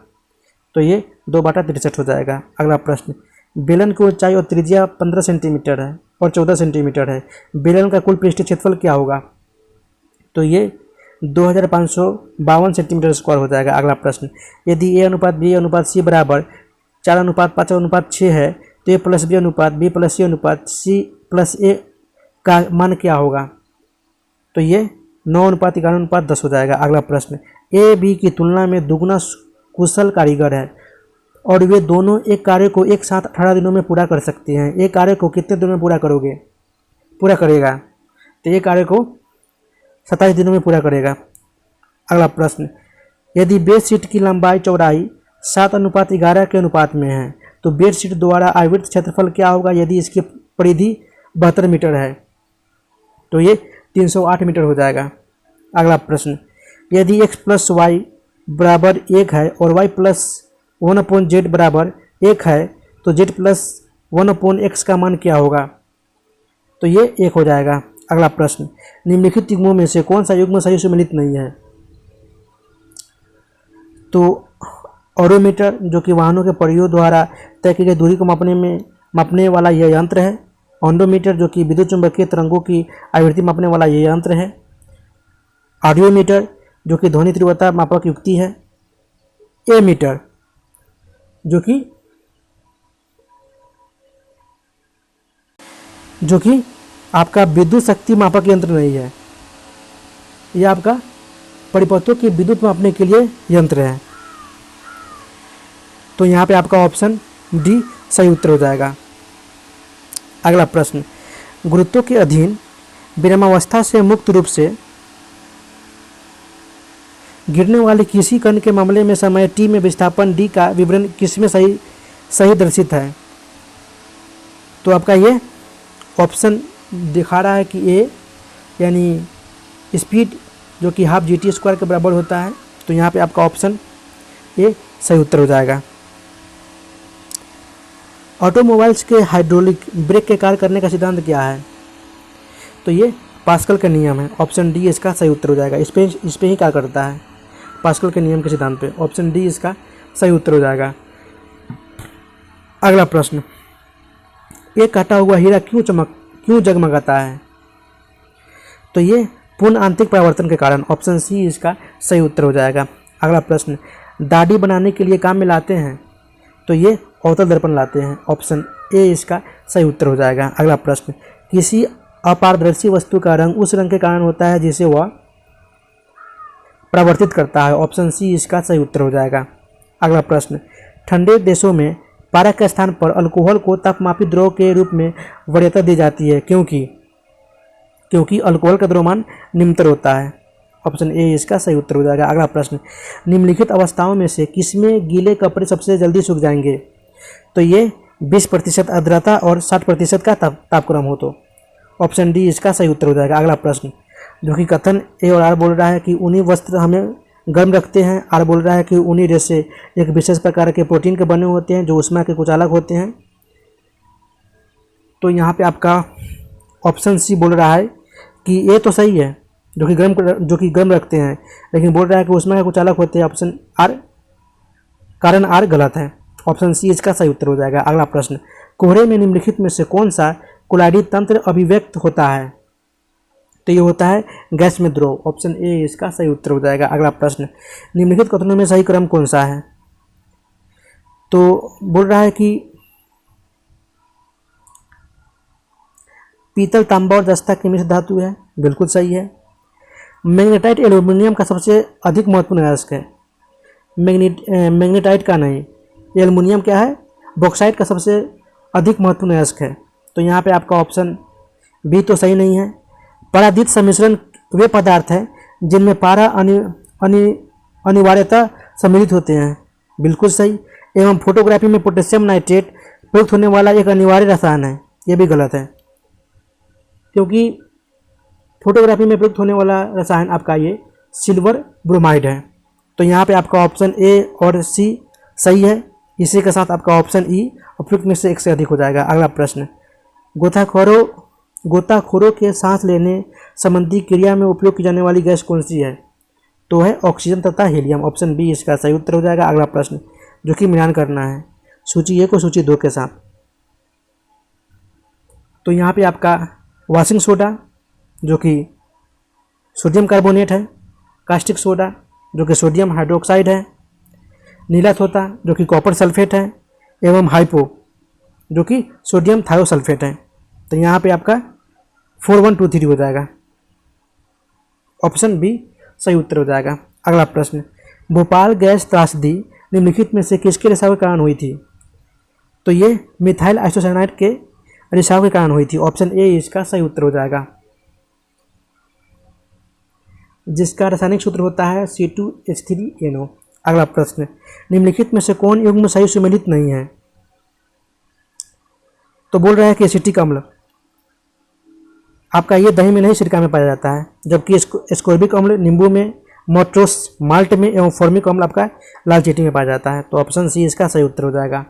तो ये 2/63 हो जाएगा। अगला प्रश्न, बेलन की ऊंचाई और त्रिज्या 15 सेंटीमीटर है और 14 सेंटीमीटर है। बेलन का कुल पृष्ठीय क्षेत्रफल क्या होगा? तो ये 2552 सेंटीमीटर स्क्वायर हो जाएगा। अगला प्रश्न, यदि ए अनुपात बी अनुपात सी बराबर 4:5:6 है तो ए प्लस बी अनुपात बी प्लस सी अनुपात सी प्लस ए का मान क्या होगा? तो ये 9:11:10 हो जाएगा। अगला प्रश्न, ए बी की तुलना में दुगना कुशल कारीगर है और वे दोनों एक कार्य को एक साथ 18 दिनों में पूरा कर सकते हैं। एक कार्य को कितने दिनों में पूरा करेगा? तो ये कार्य को 27 दिनों में पूरा करेगा। अगला प्रश्न, यदि बेड शीट की लंबाई चौड़ाई 7:11 के अनुपात में है तो बेड शीट द्वारा आवृत क्षेत्रफल क्या होगा यदि इसकी परिधि 72 मीटर है? तो ये 308 मीटर हो जाएगा। अगला प्रश्न, यदि x प्लस वाई बराबर 1 है और y प्लस 1/z बराबर 1 है तो z प्लस 1/x का मान क्या होगा? तो ये 1 हो जाएगा। अगला प्रश्न, निम्नलिखित युग्मों में से कौन सा युग्म सही सम्मिलित नहीं है? तो ऑडोमीटर जो कि वाहनों के परियों द्वारा तय की गई दूरी को मापने वाला यह यंत्र है। ऑन्डोमीटर जो कि विद्युत चुंबकीय तरंगों की आवृत्ति मापने वाला यह यंत्र है। ऑडियोमीटर जो कि ध्वनि तीव्रता मापक युक्ति है। एमीटर जो कि आपका विद्युत शक्ति मापक यंत्र नहीं है, यह आपका परिपथों की विद्युत मापने के लिए यंत्र है। तो यहाँ पे आपका ऑप्शन डी सही उत्तर हो जाएगा। अगला प्रश्न, गुरुत्व के अधीन विरामावस्था से मुक्त रूप से गिरने वाले किसी कण के मामले में समय t में विस्थापन d का विवरण किसमें सही दर्शित है? तो आपका ये ऑप्शन दिखा रहा है कि ए यानी स्पीड जो कि हाफ GT² के बराबर होता है। तो यहाँ पे आपका ऑप्शन ए सही उत्तर हो जाएगा। ऑटोमोबाइल्स के हाइड्रोलिक ब्रेक के कार्य करने का सिद्धांत क्या है? तो ये पास्कल का नियम है। ऑप्शन डी इसका सही उत्तर हो जाएगा। इस पे ही कार्य करता है, पास्कल के नियम के सिद्धांत पे। ऑप्शन डी इसका सही उत्तर हो जाएगा। अगला प्रश्न, एक काटा हुआ हीरा क्यों जगमगाता है? तो ये पूर्ण आंतरिक परावर्तन के कारण। ऑप्शन सी इसका सही उत्तर हो जाएगा। अगला प्रश्न, दाढ़ी बनाने के लिए काम में लाते हैं? तो ये अवतल दर्पण लाते हैं। ऑप्शन ए इसका सही उत्तर हो जाएगा। अगला प्रश्न, किसी अपारदर्शी वस्तु का रंग उस रंग के कारण होता है जिसे वह परावर्तित करता है। ऑप्शन सी इसका सही उत्तर हो जाएगा। अगला प्रश्न, ठंडे देशों में पारा के स्थान पर अल्कोहल को तापमापी द्रव के रूप में वरीयता दी जाती है, क्योंकि अल्कोहल का द्रव्यमान निम्नतर होता है। ऑप्शन ए इसका सही उत्तर हो जाएगा। अगला प्रश्न, निम्नलिखित अवस्थाओं में से किसमें गीले कपड़े सबसे जल्दी सूख जाएंगे? तो ये 20% आर्द्रता और 60% का तापक्रम हो तो। ऑप्शन डी इसका सही उत्तर हो जाएगा। अगला प्रश्न, जो कि कथन ए और आर बोल रहा है कि ऊनी वस्त्र हमें गर्म रखते हैं। आर बोल रहा है कि ऊनी रेशे एक विशेष प्रकार के प्रोटीन के बने होते हैं जो ऊष्मा के कुछ अलग होते हैं। तो यहाँ पे आपका ऑप्शन सी बोल रहा है कि ये तो सही है, जो कि गर्म रखते हैं, लेकिन बोल रहा है कि ऊष्मा के कुछ अलग होते हैं। ऑप्शन आर, कारण आर गलत है। ऑप्शन सी इसका सही उत्तर हो जाएगा। अगला प्रश्न, कोहरे में निम्नलिखित में से कौन सा कोलाइडी तंत्र अभिव्यक्त होता है? तो ये होता है गैस में द्रव। ऑप्शन ए इसका सही उत्तर हो जाएगा। अगला प्रश्न, निम्नलिखित कथनों में सही क्रम कौन सा है? तो बोल रहा है कि पीतल, तांबा और जस्ता की मिश्र धातु है। बिल्कुल सही है। मैग्नेटाइट एल्यूमिनियम का सबसे अधिक महत्वपूर्ण अयस्क है। मैग्नेटाइट का नहीं, एल्यूमिनियम क्या है? बॉक्साइट का सबसे अधिक महत्वपूर्ण अयस्क है। तो यहाँ पे आपका ऑप्शन बी तो सही नहीं है। परादित सम्मिश्रण वे पदार्थ हैं जिनमें पारा अनिवार्यतः सम्मिलित होते हैं। बिल्कुल सही। एवं फोटोग्राफी में पोटेशियम नाइट्रेट प्रयुक्त होने वाला एक अनिवार्य रसायन है। ये भी गलत है, क्योंकि फोटोग्राफी में प्रयुक्त होने वाला रसायन आपका ये सिल्वर ब्रोमाइड है। तो यहाँ पे आपका ऑप्शन ए और सी सही है। इसी के साथ आपका ऑप्शन ई उपयुक्त में से एक से अधिक हो जाएगा। अगला प्रश्न, गोताखोरों के सांस लेने संबंधी क्रिया में उपयोग की जाने वाली गैस कौन सी है? तो है ऑक्सीजन तथा हीलियम। ऑप्शन बी इसका सही उत्तर हो जाएगा। अगला प्रश्न, जो कि मिलान करना है सूची 1 और सूची 2 के साथ। तो यहाँ पे आपका वॉशिंग सोडा जो कि सोडियम कार्बोनेट है, कास्टिक सोडा जो कि सोडियम हाइड्रोक्साइड है, नीला थोथा जो कि कॉपर सल्फेट है, एवं हाइपो जो कि सोडियम थायोसल्फेट है। तो यहाँ पे आपका 4123 हो जाएगा। ऑप्शन बी सही उत्तर हो जाएगा। अगला प्रश्न, भोपाल गैस त्रासदी निम्नलिखित में से किसके रिसाव के कारण हुई थी? तो ये मिथाइल आइसोसाइनाइड के रिसाव के कारण हुई थी। ऑप्शन ए इसका सही उत्तर हो जाएगा, जिसका रासायनिक सूत्र होता है C2H3NO। अगला प्रश्न, निम्नलिखित में से कौन युग्म सही सुमेलित नहीं है? तो बोल रहा है कि एसिटिक अम्ल आपका ये दही में नहीं, सिरका में पाया जाता है, जबकि एस्कोर्बिक अम्ल नींबू में, मोट्रोस माल्ट में एवं फॉर्मिक अम्ल आपका लाल चीनी में पाया जाता है। तो ऑप्शन सी इसका सही उत्तर हो जाएगा,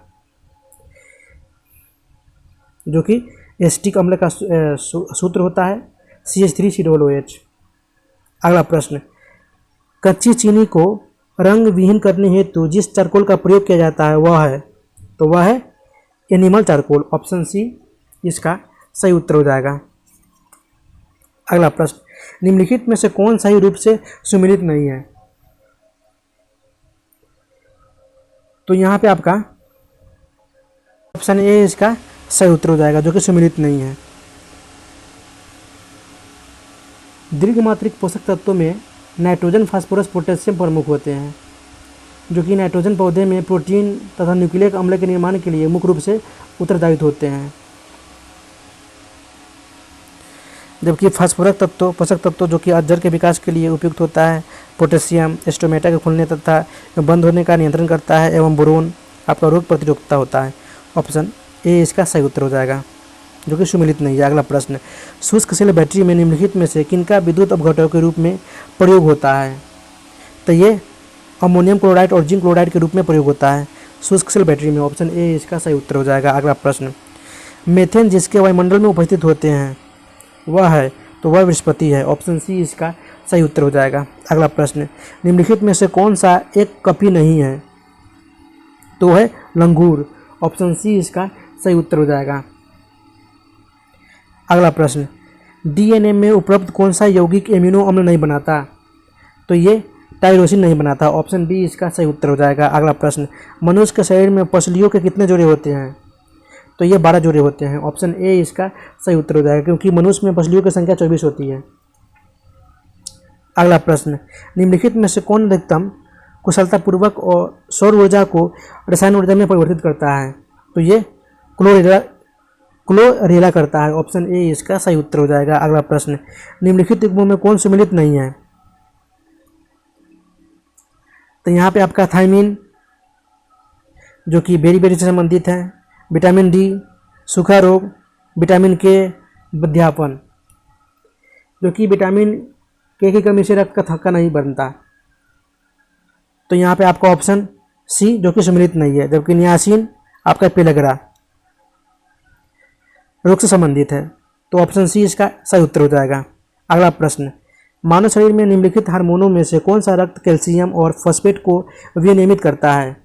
जो कि एसिटिक अम्ल का सूत्र होता है CH3COOH। अगला प्रश्न, कच्ची चीनी को रंग विहीन करने हेतु जिस चारकोल का प्रयोग किया जाता है वह है एनिमल चारकोल। ऑप्शन सी इसका सही उत्तर हो जाएगा। अगला प्रश्न, निम्नलिखित में से कौन सही रूप से सुमेलित नहीं है? तो यहाँ पे आपका ऑप्शन ए इसका सही उत्तर हो जाएगा, जो कि सुमेलित नहीं है। दीर्घमात्रिक पोषक तत्वों में नाइट्रोजन, फास्फोरस, पोटेशियम प्रमुख होते हैं, जो कि नाइट्रोजन पौधे में प्रोटीन तथा न्यूक्लिक अम्ल के निर्माण के लिए मुख्य रूप से उत्तरदायित्व होते हैं, जबकि फास्फोरस तत्व पोषक तत्व जो कि जड़ के विकास के लिए उपयुक्त होता है। पोटेशियम स्टोमेटा के खुलने तथा बंद होने का नियंत्रण करता है, एवं बोरोन आपका रोग प्रतिरोधकता होता है। ऑप्शन ए इसका सही उत्तर हो जाएगा। जो कि सुमेलित नहीं है। अगला प्रश्न, शुष्क सेल बैटरी में निम्नलिखित में से किनका विद्युत अपघटक के रूप में प्रयोग होता है? तो ये अमोनियम क्लोराइड और जिंक क्लोराइड के रूप में प्रयोग होता है शुष्क सेल बैटरी में। ऑप्शन ए इसका सही उत्तर हो जाएगा। अगला प्रश्न, मेथेन जिसके वायुमंडल में उपस्थित होते हैं वह है, तो वह बृहस्पति है। ऑप्शन सी इसका सही उत्तर हो जाएगा। अगला प्रश्न, निम्नलिखित में से कौन सा एक कपी नहीं है? तो है लंगूर। ऑप्शन सी इसका सही उत्तर हो जाएगा। अगला प्रश्न, डीएनए में उपलब्ध कौन सा यौगिक एमिनो अम्ल नहीं बनाता? तो ये टाइरोसिन नहीं बनाता। ऑप्शन बी इसका सही उत्तर हो जाएगा। अगला प्रश्न, मनुष्य के शरीर में पसलियों के कितने जोड़े होते हैं? तो ये 12 जोड़े होते हैं। ऑप्शन ए इसका सही उत्तर हो जाएगा, क्योंकि मनुष्य में पसलियों की संख्या 24 होती है। अगला प्रश्न, निम्नलिखित में से कौन अधिकतम कुशलतापूर्वक और सौर ऊर्जा को रसायन ऊर्जा में परिवर्तित करता है? तो ये क्लोरेला करता है। ऑप्शन ए इसका सही उत्तर हो जाएगा। अगला प्रश्न, निम्नलिखित युग्मों में कौन सम्मिलित नहीं है? तो यहाँ पे आपका थायमिन जो कि बेरी से संबंधित है, विटामिन डी सूखा रोग, विटामिन के वृद्धापन, जो कि विटामिन के की कमी से रक्त का थक्का नहीं बनता। तो यहाँ पे आपका ऑप्शन सी जो कि सम्मिलित नहीं है, जबकि नियासिन आपका पेलग्रा रोग से संबंधित है। तो ऑप्शन सी इसका सही उत्तर हो जाएगा। अगला प्रश्न, मानव शरीर में निम्नलिखित हार्मोनों में से कौन सा रक्त कैल्शियम और फॉस्फेट को विनियमित करता है?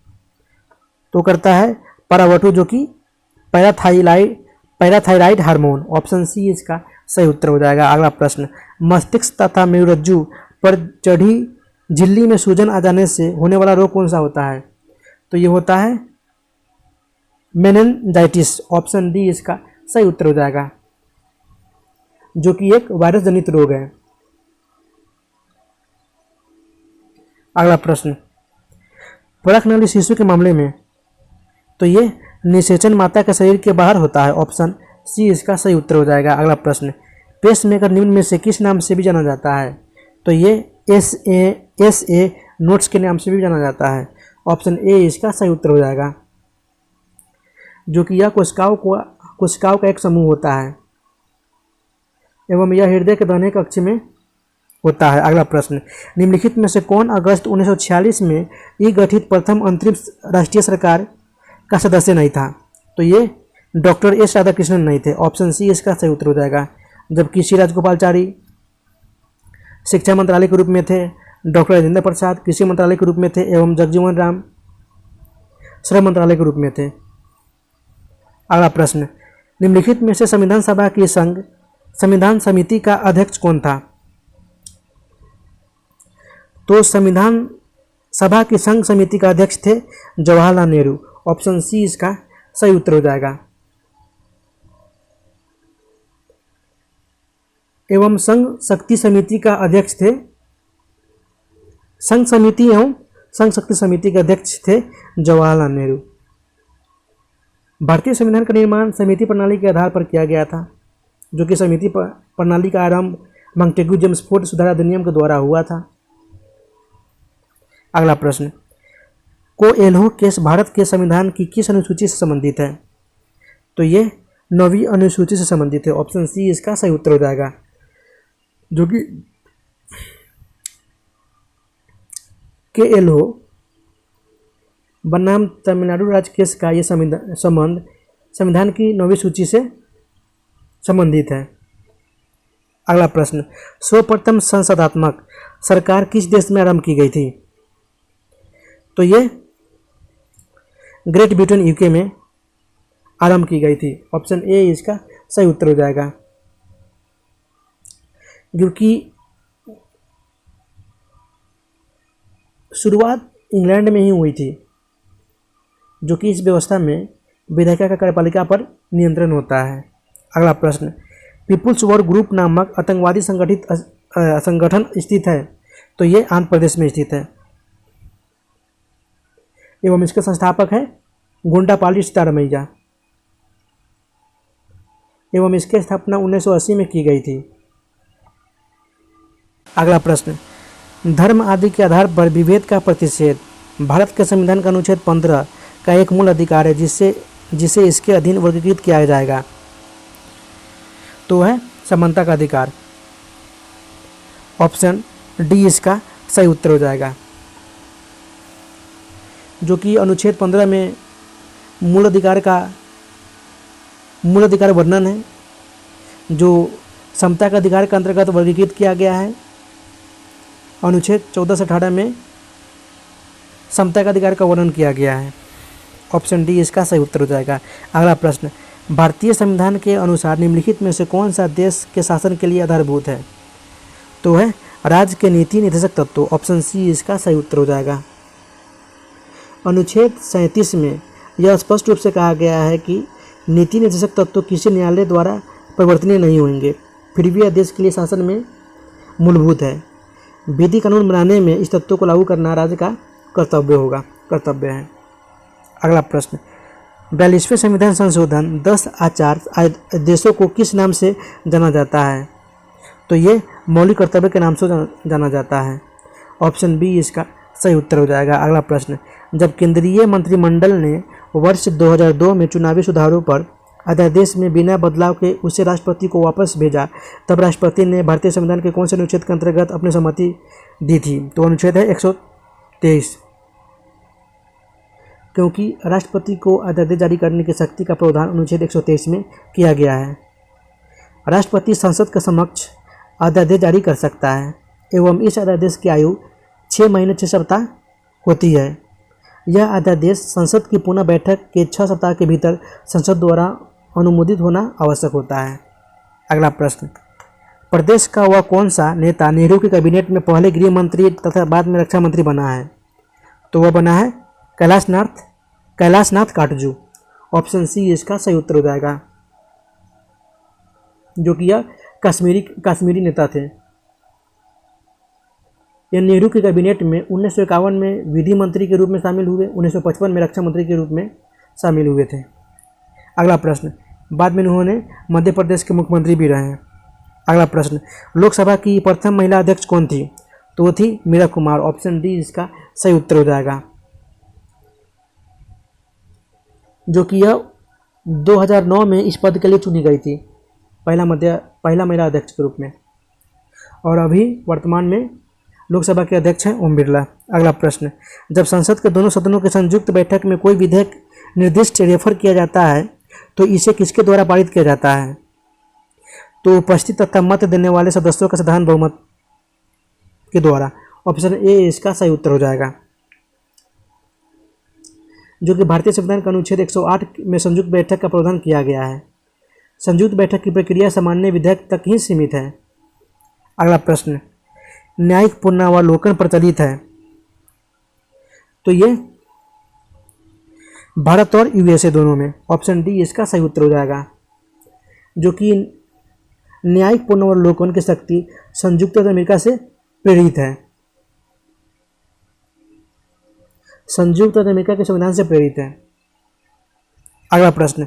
तो करता है परावटु, जो कि पैराथाइराइड हार्मोन। ऑप्शन सी इसका सही उत्तर हो जाएगा। अगला प्रश्न, मस्तिष्क तथा मेरुरज्जु पर चढ़ी झिल्ली में सूजन आ जाने से होने वाला रोग कौन सा होता है? तो ये होता है मेनिंजाइटिस। ऑप्शन डी इसका सही उत्तर हो जाएगा, जो कि एक वायरस जनित रोग है। अगला प्रश्न, परखनली शिशु के मामले में तो ये निषेचन माता के शरीर के बाहर होता है। ऑप्शन सी इसका सही उत्तर हो जाएगा। अगला प्रश्न, पेसमेकर निम्न में से किस नाम से भी जाना जाता है? तो ये एस ए नोट्स के नाम से भी जाना जाता है। ऑप्शन ए इसका सही उत्तर हो जाएगा, जो कि यह कोशिकाओं का एक समूह होता है एवं यह हृदय के दाहिने कक्ष में होता है। अगला प्रश्न, निम्नलिखित में से कौन अगस्त 1946 में ई गठित प्रथम अंतरिम राष्ट्रीय सरकार का सदस्य नहीं था? तो ये डॉक्टर एस राधाकृष्णन नहीं थे। ऑप्शन सी इसका सही उत्तर हो जाएगा, जबकि सी राजगोपालचारी शिक्षा मंत्रालय के रूप में थे, डॉक्टर राजेंद्र प्रसाद कृषि मंत्रालय के रूप में थे एवं जगजीवन राम श्रम मंत्रालय के रूप में थे। अगला प्रश्न, निम्नलिखित में से संविधान सभा की संविधान समिति का अध्यक्ष कौन था? तो संविधान सभा की संघ समिति का अध्यक्ष थे जवाहरलाल नेहरू। ऑप्शन सी इसका सही उत्तर हो जाएगा। एवं संघ शक्ति समिति का अध्यक्ष थे संघ शक्ति समिति के अध्यक्ष थे जवाहरलाल नेहरू। भारतीय संविधान का निर्माण समिति प्रणाली के आधार पर किया गया था, जो कि समिति प्रणाली का आरंभ मॉन्टेग्यू जेम्सफोर्ड सुधार अधिनियम के द्वारा हुआ था। अगला प्रश्न, कोएल्हो केस भारत के संविधान की किस अनुसूची से संबंधित है? तो ये 9वीं अनुसूची से संबंधित है। ऑप्शन सी इसका सही उत्तर हो जाएगा, जो कि कोएल्हो बनाम तमिलनाडु राज्य केस का ये संबंध संविधान की 9वीं सूची से संबंधित है। अगला प्रश्न, सर्वप्रथम संसदात्मक सरकार किस देश में आरंभ की गई थी? तो ये ग्रेट ब्रिटेन यूके में आरंभ की गई थी। ऑप्शन ए इसका सही उत्तर हो जाएगा, क्योंकि शुरुआत इंग्लैंड में ही हुई थी, जो कि इस व्यवस्था में विधायिका का कार्यपालिका पर नियंत्रण होता है। अगला प्रश्न, पीपुल्स वॉर ग्रुप नामक आतंकवादी संगठन स्थित है? तो ये आंध्र प्रदेश में स्थित है एवं इसके संस्थापक है गुंडापाली सीतारामैया एवं इसकी स्थापना 1980 में की गई थी। अगला प्रश्न, धर्म आदि के आधार पर विभेद का प्रतिषेध भारत के संविधान का अनुच्छेद 15 का एक मूल अधिकार है, जिसे इसके अधीन वर्गीकृत किया जाएगा। तो है समानता का अधिकार। ऑप्शन डी इसका सही उत्तर हो जाएगा, जो कि अनुच्छेद 15 में मूल अधिकार वर्णन है, जो समता का अधिकार के अंतर्गत वर्गीकृत किया गया है। अनुच्छेद 14 से 18 में समता का अधिकार का वर्णन किया गया है। ऑप्शन डी इसका सही उत्तर हो जाएगा। अगला प्रश्न, भारतीय संविधान के अनुसार निम्नलिखित में से कौन सा देश के शासन के लिए आधारभूत है? तो है राज्य के नीति निर्देशक तत्व। ऑप्शन सी इसका सही उत्तर हो जाएगा। अनुच्छेद 37 में यह स्पष्ट रूप से कहा गया है कि नीति निर्देशक तत्व किसी न्यायालय द्वारा परिवर्तनीय नहीं होंगे, फिर भी यह देश के लिए शासन में मूलभूत है। विधि कानून बनाने में इस तत्व को लागू करना राज्य का कर्तव्य है। अगला प्रश्न, 42वें संविधान संशोधन 10 आचार आदेशों को किस नाम से जाना जाता है? तो ये मौलिक कर्तव्य के नाम से जाना जाता है। ऑप्शन बी इसका सही उत्तर हो जाएगा। अगला प्रश्न, जब केंद्रीय मंत्रिमंडल ने वर्ष 2002 में चुनावी सुधारों पर अध्यादेश में बिना बदलाव के उसे राष्ट्रपति को वापस भेजा, तब राष्ट्रपति ने भारतीय संविधान के कौन से अनुच्छेद के अंतर्गत अपनी सहमति दी थी? तो अनुच्छेद है 123, क्योंकि राष्ट्रपति को अध्यादेश जारी करने की शक्ति का प्रावधान अनुच्छेद 123 में किया गया है। राष्ट्रपति संसद के समक्ष अध्यादेश जारी कर सकता है एवं इस अध्यादेश की आयु 6 महीने 6 सप्ताह होती है। यह अध्यादेश संसद की पुनः बैठक के 6 सप्ताह के भीतर संसद द्वारा अनुमोदित होना आवश्यक होता है। अगला प्रश्न, प्रदेश का वह कौन सा नेता नेहरू की कैबिनेट में पहले गृह मंत्री तथा बाद में रक्षा मंत्री बना है? तो वह बना है कैलाशनाथ काटजू। ऑप्शन सी इसका सही उत्तर हो जाएगा, जो कि यह कश्मीरी नेता थे। यह नेहरू की कैबिनेट में 1951 में विधि मंत्री के रूप में शामिल हुए, 1955 में रक्षा मंत्री के रूप में शामिल हुए थे। अगला प्रश्न, बाद में उन्होंने मध्य प्रदेश के मुख्यमंत्री भी रहे हैं। अगला प्रश्न, लोकसभा की प्रथम महिला अध्यक्ष कौन थी? तो वो थी मीरा कुमार। ऑप्शन डी इसका सही उत्तर हो जाएगा, जो कि यह 2009 में इस पद के लिए चुनी गई थी, पहला महिला अध्यक्ष के रूप में, और अभी वर्तमान में लोकसभा के अध्यक्ष हैं ओम बिरला। अगला प्रश्न, जब संसद के दोनों सदनों के संयुक्त बैठक में कोई विधेयक निर्दिष्ट रेफर किया जाता है तो इसे किसके द्वारा पारित किया जाता है? तो उपस्थित तथा मत देने वाले सदस्यों का साधारण बहुमत के द्वारा। ऑप्शन ए इसका सही उत्तर हो जाएगा, जो कि भारतीय संविधान का अनुच्छेद 108 में संयुक्त बैठक का प्रावधान किया गया है। संयुक्त बैठक की प्रक्रिया सामान्य विधेयक तक ही सीमित है। अगला प्रश्न, न्यायिक पुनरावलोकन प्रचलित है, तो ये भारत और यूएसए दोनों में। ऑप्शन डी इसका सही उत्तर हो जाएगा, जो कि न्यायिक पुनरावलोकन की शक्ति संयुक्त अमेरिका से प्रेरित है, संयुक्त अमेरिका के संविधान से प्रेरित है। अगला प्रश्न,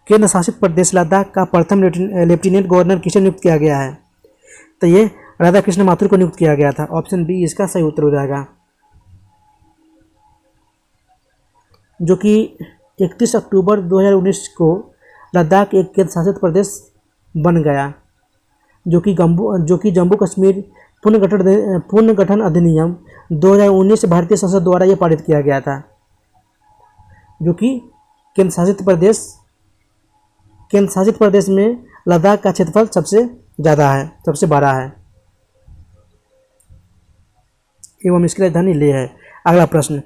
केंद्र शासित प्रदेश लद्दाख का प्रथम लेफ्टिनेंट गवर्नर किसे नियुक्त किया गया है? तो ये राधा कृष्ण माथुर को नियुक्त किया गया था। ऑप्शन बी इसका सही उत्तर हो जाएगा, जो कि 31 अक्टूबर 2019 को लद्दाख एक केंद्र शासित प्रदेश बन गया, जो कि जम्मू कश्मीर पुनर्गठन अधिनियम 2019 भारतीय संसद द्वारा यह पारित किया गया था, जो कि केंद्र शासित प्रदेश में लद्दाख का क्षेत्रफल सबसे बड़ा है एवं इसकी राजधानी लेह है। अगला प्रश्न,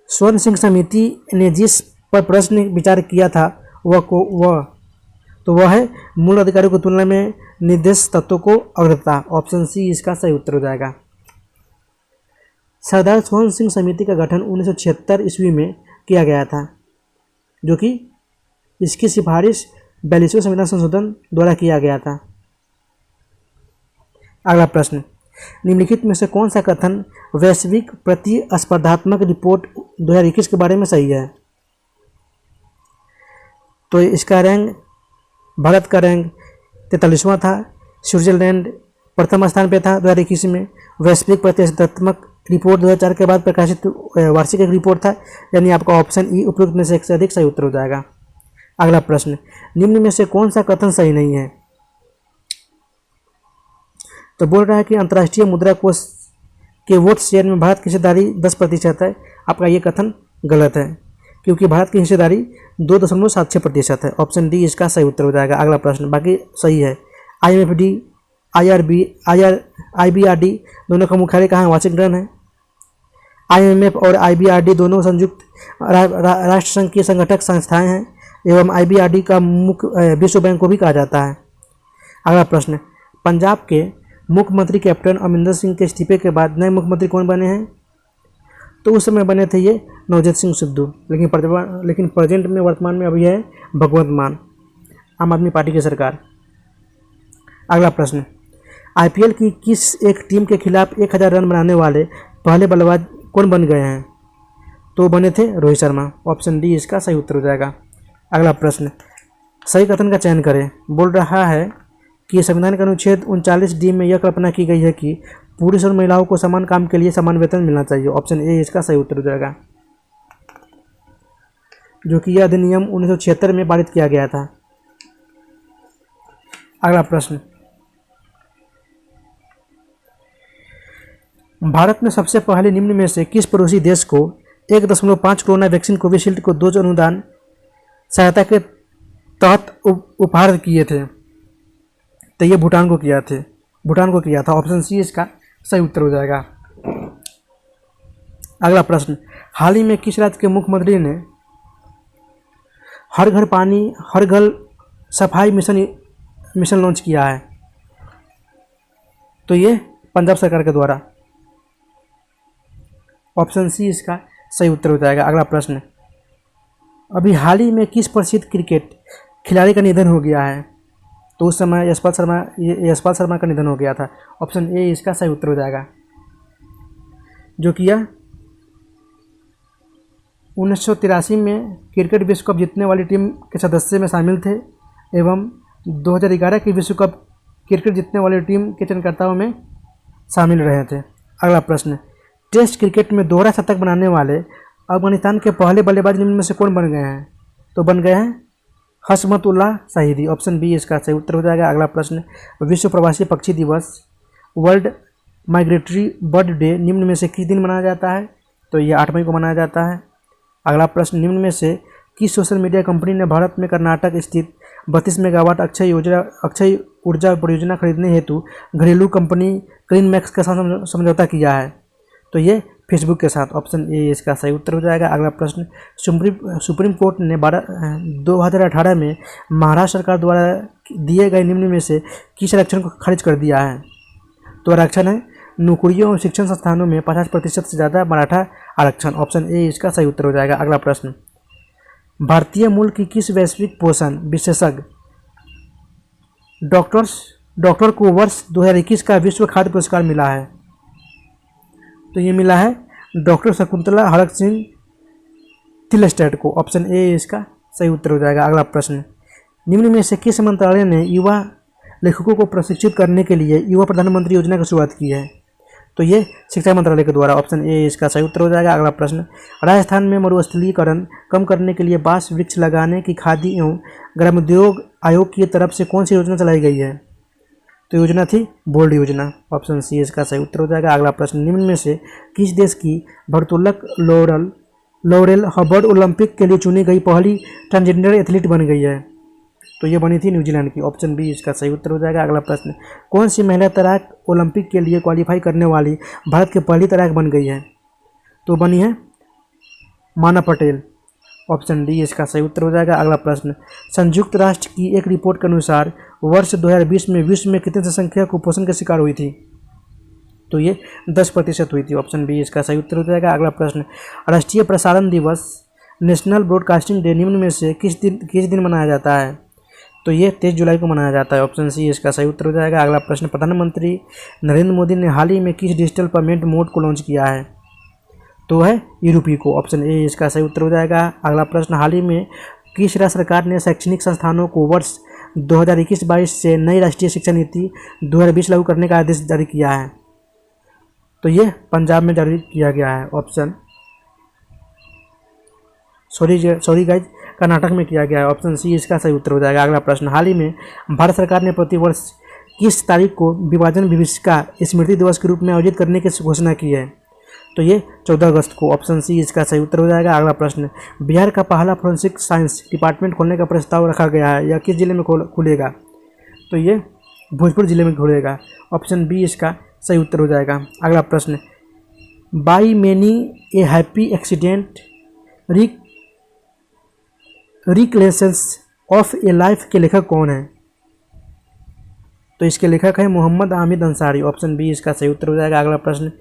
स्वर्ण सिंह समिति ने जिस पर प्रश्न विचार किया था वह है मूल अधिकारियों की तुलना में निर्देश तत्वों को अग्रता। ऑप्शन सी इसका सही उत्तर हो जाएगा। सरदार स्वर्ण सिंह समिति का गठन 1976 ईस्वी में किया गया था, जो कि इसकी सिफारिश 42वें संविधान संशोधन द्वारा किया गया था। अगला प्रश्न, निम्नलिखित में से कौन सा कथन वैश्विक प्रतिस्पर्धात्मक रिपोर्ट 2021 के बारे में सही है? तो इसका रैंक, भारत का रैंक 43वां था, स्विट्जरलैंड प्रथम स्थान पे था 2021 में। वैश्विक प्रतिस्पर्धात्मक रिपोर्ट 2004 के बाद प्रकाशित वार्षिक एक रिपोर्ट था, यानी आपका ऑप्शन ई उपयुक्त में से एक से अधिक सही उत्तर हो जाएगा। अगला प्रश्न, निम्न में से कौन सा कथन सही नहीं है? तो बोल रहा है कि अंतर्राष्ट्रीय मुद्रा कोष के वोट शेयर में भारत की हिस्सेदारी 10% है। आपका ये कथन गलत है, क्योंकि भारत की हिस्सेदारी 2.76% है। ऑप्शन डी इसका सही उत्तर हो जाएगा। अगला प्रश्न बाकी सही है। IMFD, IBRD दोनों का मुख्यालय कहाँ है? वाशिंगटन है। IMF और IBRD दोनों संयुक्त राष्ट्र संघ की संगठक संस्थाएं हैं एवं IBRD का मुख्य विश्व बैंक को भी कहा जाता है। अगला प्रश्न, पंजाब के मुख्यमंत्री कैप्टन अमरिंदर सिंह के इस्तीफे के बाद नए मुख्यमंत्री कौन बने हैं? तो उस समय बने थे ये नवजोत सिंह सिद्धू, लेकिन प्रेजेंट में वर्तमान में अभी है भगवंत मान, आम आदमी पार्टी की सरकार। अगला प्रश्न, IPL की किस एक टीम के खिलाफ 1000 रन बनाने वाले पहले बल्लेबाज कौन बन गए हैं? तो बने थे रोहित शर्मा। ऑप्शन डी इसका सही उत्तर हो जाएगा। अगला प्रश्न, सही कथन का चयन करें। बोल रहा है कि संविधान के अनुच्छेद 39D में यह कल्पना की गई है कि पुरुष और महिलाओं को समान काम के लिए समान वेतन मिलना चाहिए। ऑप्शन ए इसका सही उत्तर हो जाएगा, जो कि यह अधिनियम 1976 में पारित किया गया था। अगला प्रश्न, भारत में सबसे पहले निम्न में से किस पड़ोसी देश को 1.5 कोरोना वैक्सीन कोविशील्ड को डोज अनुदान सहायता के तहत उपहार किए थे? तो ये भूटान को किया था। ऑप्शन सी इसका सही उत्तर हो जाएगा। अगला प्रश्न, हाल ही में किस राज्य के मुख्यमंत्री ने हर घर पानी हर घर सफाई मिशन लॉन्च किया है? तो ये पंजाब सरकार के द्वारा। ऑप्शन सी इसका सही उत्तर हो जाएगा। अगला प्रश्न, अभी हाल ही में किस प्रसिद्ध क्रिकेट खिलाड़ी का निधन हो गया है? तो उस समय यशपाल शर्मा का निधन हो गया था। ऑप्शन ए इसका सही उत्तर हो जाएगा, जो कि यह 1983 में क्रिकेट विश्व कप जीतने वाली टीम के सदस्य में शामिल थे एवं 2011 की विश्व कप क्रिकेट जीतने वाली टीम के चयनकर्ताओं में शामिल रहे थे। अगला प्रश्न, टेस्ट क्रिकेट में दोहरा शतक बनाने वाले अफगानिस्तान के पहले बल्लेबाज निम्न में से कौन बन गए हैं? तो बन गए हैं हशमतुल्लाह शाहिदी। ऑप्शन बी इसका सही उत्तर हो जाएगा। अगला प्रश्न, विश्व प्रवासी पक्षी दिवस वर्ल्ड माइग्रेटरी बर्ड डे निम्न में से किस दिन मनाया जाता है? तो ये 8 मई को मनाया जाता है। अगला प्रश्न, निम्न में से किस सोशल मीडिया कंपनी ने भारत में कर्नाटक स्थित 32 मेगावाट अक्षय ऊर्जा परियोजना खरीदने हेतु घरेलू कंपनी क्लीनमैक्स के साथ समझौता किया है? तो ये फेसबुक के साथ। ऑप्शन ए इसका सही उत्तर हो जाएगा। अगला प्रश्न, सुप्रीम कोर्ट ने 2018 में महाराष्ट्र सरकार द्वारा दिए गए निम्न में से किस आरक्षण को खारिज कर दिया है? तो आरक्षण है नौकरियों और शिक्षण संस्थानों में 50% से ज़्यादा मराठा आरक्षण। ऑप्शन ए इसका सही उत्तर हो जाएगा। अगला प्रश्न, भारतीय मूल की किस वैश्विक पोषण विशेषज्ञ डॉक्टर को वर्ष 2021 का विश्व खाद्य पुरस्कार मिला है? तो ये मिला है डॉक्टर शकुंतला हरक सिंह थिलस्टेट को। ऑप्शन ए इसका सही उत्तर हो जाएगा। अगला प्रश्न, निम्न में से किस मंत्रालय ने युवा लेखकों को प्रशिक्षित करने के लिए युवा प्रधानमंत्री योजना की शुरुआत की है? तो ये शिक्षा मंत्रालय के द्वारा। ऑप्शन ए इसका सही उत्तर हो जाएगा। अगला प्रश्न, राजस्थान में मरुस्थलीकरण कम करने के लिए बांस वृक्ष लगाने की खादी एवं ग्रामोद्योग आयोग की तरफ से कौन सी योजना चलाई गई है? तो योजना थी बोल्ड योजना। ऑप्शन सी इसका सही उत्तर हो जाएगा। अगला प्रश्न, निम्न में से किस देश की भारोत्तोलक लॉरेल हबर्ड ओलंपिक के लिए चुनी गई पहली ट्रांसजेंडर एथलीट बन गई है? तो ये बनी थी न्यूजीलैंड की। ऑप्शन बी इसका सही उत्तर हो जाएगा। अगला प्रश्न, कौन सी महिला तैराक ओलंपिक के लिए क्वालिफाई करने वाली भारत की पहली तैराक बन गई है? तो बनी है माना पटेल। ऑप्शन डी इसका सही उत्तर हो जाएगा। अगला प्रश्न, संयुक्त राष्ट्र की एक रिपोर्ट के अनुसार वर्ष 2020 में विश्व में कितनी जनसंख्या कुपोषण का शिकार हुई थी? तो ये 10% हुई थी। ऑप्शन बी इसका सही उत्तर हो जाएगा। अगला प्रश्न, राष्ट्रीय प्रसारण दिवस नेशनल ब्रॉडकास्टिंग डे निम्न में से किस दिन मनाया जाता है? तो ये 23 जुलाई को मनाया जाता है। ऑप्शन सी इसका सही उत्तर हो जाएगा। अगला प्रश्न, प्रधानमंत्री नरेंद्र मोदी ने हाल ही में किस डिजिटल पेमेंट मोड को लॉन्च किया है? तो है यूपी को। ऑप्शन ए इसका सही उत्तर हो जाएगा। अगला प्रश्न, हाल ही में किस राज्य सरकार ने शैक्षणिक संस्थानों को वर्ष 2021-22 से नई राष्ट्रीय शिक्षा नीति 2020 लागू करने का आदेश जारी किया है? तो ये पंजाब में जारी किया गया है। ऑप्शन सॉरी गाइज, कर्नाटक में किया गया है। ऑप्शन सी इसका सही उत्तर हो जाएगा। अगला प्रश्न, हाल ही में भारत सरकार ने प्रतिवर्ष किस तारीख को विभाजन विभीषिका स्मृति दिवस के रूप में आयोजित करने की घोषणा की है? तो ये 14 अगस्त को। ऑप्शन सी इसका सही उत्तर हो जाएगा। अगला प्रश्न, बिहार का पहला फोरेंसिक साइंस डिपार्टमेंट खोलने का प्रस्ताव रखा गया है, यह किस जिले में खुलेगा? तो ये भोजपुर जिले में खुलेगा। ऑप्शन बी इसका सही उत्तर हो जाएगा। अगला प्रश्न, by many a happy accident recollections of a life के लेखक कौन है? तो इसके लेखक है मोहम्मद आमिद अंसारी। ऑप्शन बी इसका सही उत्तर हो जाएगा। अगला प्रश्न,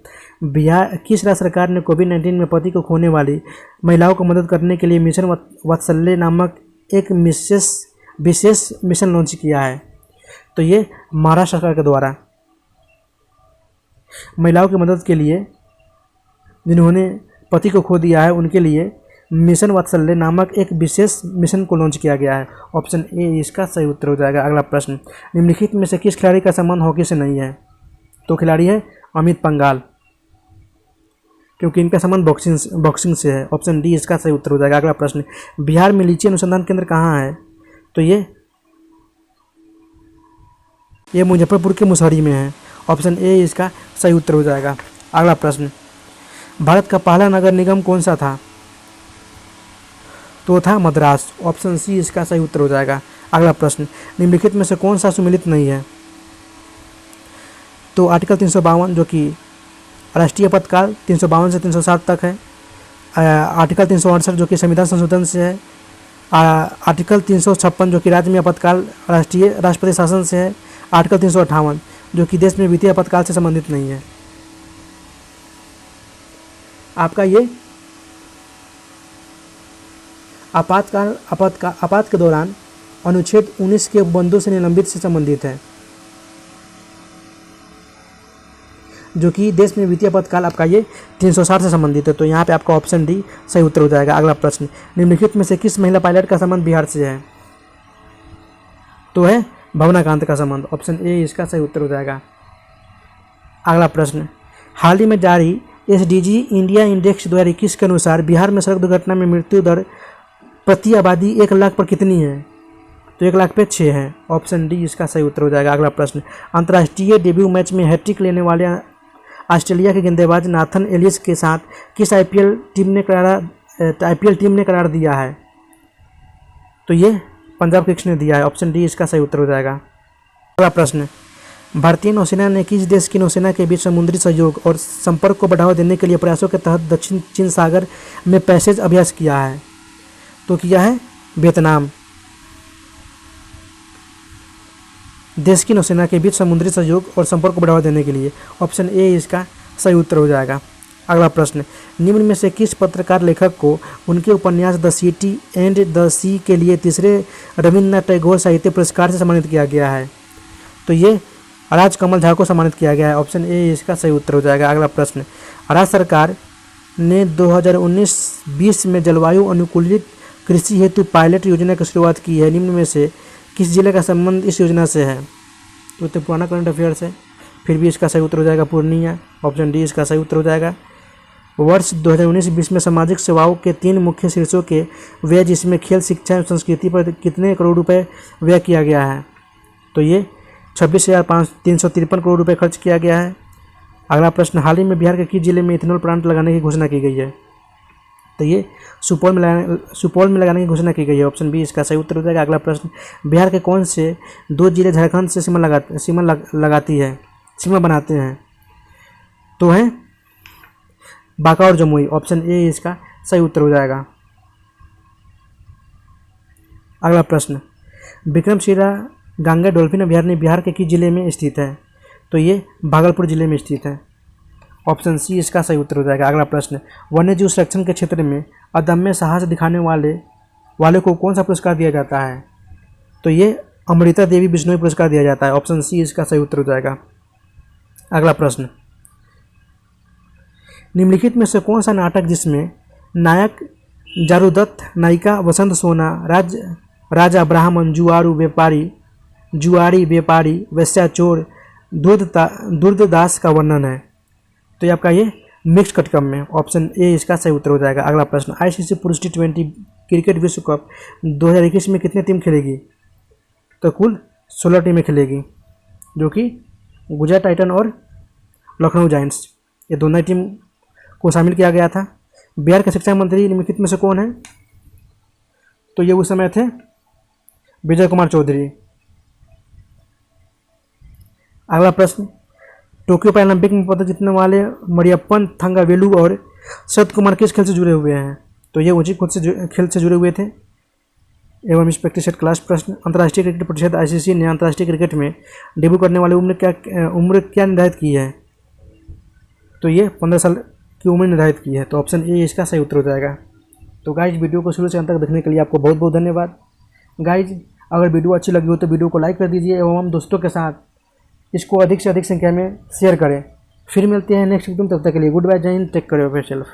बिहार किस राज्य सरकार ने कोविड-19 में पति को खोने वाली महिलाओं को मदद करने के लिए मिशन वात्सल्य नामक एक विशेष मिशन लॉन्च किया है? तो ये महाराष्ट्र सरकार के द्वारा महिलाओं की मदद के लिए, जिन्होंने पति को खो दिया है, उनके लिए मिशन वात्सल्य नामक एक विशेष मिशन को लॉन्च किया गया है। ऑप्शन ए इसका सही उत्तर हो जाएगा। अगला प्रश्न, निम्नलिखित में से किस खिलाड़ी का संबंध हॉकी से नहीं है? तो खिलाड़ी है अमित पंघाल, क्योंकि इनका संबंध बॉक्सिंग से है। ऑप्शन डी इसका सही उत्तर हो जाएगा। अगला प्रश्न, बिहार में लीची अनुसंधान केंद्र कहाँ है? तो ये मुजफ्फरपुर के मुसहरी में है। ऑप्शन ए इसका सही उत्तर हो जाएगा। अगला प्रश्न, भारत का पहला नगर निगम कौन सा था? तो था मद्रास। ऑप्शन सी इसका सही उत्तर हो जाएगा। अगला प्रश्न, निम्नलिखित में से कौन सा सुमेलित नहीं है? तो आर्टिकल 352 जो कि राष्ट्रीय आपातकाल 352 से 307 तक है, आर्टिकल 368 जो कि संविधान संशोधन से है, आर्टिकल 356 जो कि राज्य में आपातकाल राष्ट्रपति शासन से है, आर्टिकल 358 जो कि देश में वित्तीय आपातकाल से संबंधित नहीं है। आपका ये आपात के दौरान अनुच्छेद 19 के बंदों से निलंबित से संबंधित है, जो कि देश में वित्तीय आपातकाल आपका ये 360 से संबंधित है। तो यहाँ पे आपका ऑप्शन डी सही उत्तर हो जाएगा। अगला प्रश्न, निम्नलिखित में से किस महिला पायलट का संबंध बिहार से है? तो है भावना कांत का संबंध। ऑप्शन ए इसका सही उत्तर हो जाएगा। अगला प्रश्न, हाल ही में जारी SDG इंडिया इंडेक्स 2021 के अनुसार बिहार में सड़क दुर्घटना में मृत्यु दर प्रति आबादी 1 लाख पर कितनी है? तो 1 लाख पे 6 है। ऑप्शन डी इसका सही उत्तर हो जाएगा। अगला प्रश्न, अंतर्राष्ट्रीय डेब्यू मैच में हैट्रिक लेने वाले ऑस्ट्रेलिया के गेंदबाज नाथन एलिस के साथ किस आईपीएल टीम ने करार दिया है? तो ये पंजाब किंग्स ने दिया है। ऑप्शन डी इसका सही उत्तर हो जाएगा। अगला प्रश्न, भारतीय नौसेना ने किस देश की नौसेना के बीच समुद्री सहयोग और संपर्क को बढ़ावा देने के लिए प्रयासों के तहत दक्षिण चीन सागर में पैसेज अभ्यास किया है? तो किया है वियतनाम। देश की नौसेना के बीच समुद्री सहयोग और संपर्क को बढ़ावा देने के लिए। ऑप्शन ए इसका सही उत्तर हो जाएगा। अगला प्रश्न, निम्न में से किस पत्रकार लेखक को उनके उपन्यास द सिटी एंड द सी के लिए तीसरे रविन्द्रनाथ टैगोर साहित्य पुरस्कार से सम्मानित किया गया है? तो ये राजकमल झा को सम्मानित किया गया है। ऑप्शन ए इसका सही उत्तर हो जाएगा। अगला प्रश्न, राज्य सरकार ने 2019-20 में जलवायु अनुकूलित कृषि हेतु पायलट योजना की शुरुआत की है। निम्न में से किस जिले का संबंध इस योजना से है? तो पुराना करंट अफेयर्स है, फिर भी इसका सही उत्तर हो जाएगा पूर्णिया। ऑप्शन डी इसका सही उत्तर हो जाएगा। वर्ष 2019-20 में सामाजिक सेवाओं के 3 मुख्य शीर्षों के व्यय, जिसमें खेल, शिक्षा एवं संस्कृति पर कितने करोड़ रुपए व्यय किया गया है? तो ये 26,353 करोड़ रुपए खर्च किया गया है। अगला प्रश्न, हाल ही में बिहार के किस जिले में इथेनॉल प्लांट लगाने की घोषणा की गई है? तो ये सुपौल में लगाने की घोषणा की गई है। ऑप्शन बी इसका सही उत्तर हो जाएगा। अगला प्रश्न, बिहार के कौन से 2 जिले झारखंड से सीमा बनाते हैं? तो है बांका और जमुई। ऑप्शन ए इसका सही उत्तर हो जाएगा। अगला प्रश्न, विक्रमशिला गंगा डॉल्फिन अभयारण्य बिहार के किस जिले में स्थित है? तो ये भागलपुर जिले में स्थित है। ऑप्शन सी इसका सही उत्तर हो जाएगा। अगला प्रश्न, वन्य जीव संरक्षण के क्षेत्र में अदम्य साहस दिखाने वाले को कौन सा पुरस्कार दिया जाता है? तो ये अमृता देवी बिश्नोई पुरस्कार दिया जाता है। ऑप्शन सी इसका सही उत्तर हो जाएगा। अगला प्रश्न, निम्नलिखित में से कौन सा नाटक जिसमें नायक जारूदत्त, नायिका वसंत सोना, राजा ब्राह्मण, जुआरी व्यापारी, वैश्या चोर, दुर्ददास का वर्णन है? तो ये आपका ये मिक्स कटकम में। ऑप्शन ए इसका सही उत्तर हो जाएगा। अगला प्रश्न, आईसीसी पुरुष T20 क्रिकेट विश्व कप 2021 में कितनी टीम खेलेगी? तो कुल 16 टीमें खेलेगी। जो कि गुजरात टाइटन और लखनऊ जायंट्स, ये दोनों टीम को शामिल किया गया था। बिहार के शिक्षा मंत्री निम्नलिखित में से कौन है? तो ये उस समय थे विजय कुमार चौधरी। अगला प्रश्न, टोक्यो पैरालंपिक में पदक जीतने वाले मरियप्पन थंगावेलु और शरद कुमार किस खेल से जुड़े हुए हैं? तो ये ऊंची कूद से खेल से जुड़े हुए थे। एवं इस प्रैक्टिस सेट क्लास प्रश्न, अंतर्राष्ट्रीय क्रिकेट परिषद ICC ने अंतर्राष्ट्रीय क्रिकेट में डेब्यू करने वाली उम्र क्या निर्धारित की है? तो ये 15 साल की उम्र निर्धारित की है। तो ऑप्शन ए इसका सही उत्तर हो जाएगा। तो गाइज, वीडियो को शुरू से अंत तक देखने के लिए आपको बहुत बहुत धन्यवाद। गाइज, अगर वीडियो अच्छी लगी हो तो वीडियो को लाइक कर दीजिए एवं हम दोस्तों के साथ इसको अधिक से अधिक संख्या में शेयर करें। फिर मिलते हैं नेक्स्ट वीडियो में, तब तक के लिए गुड बाय, जय Hind, take care of yourself.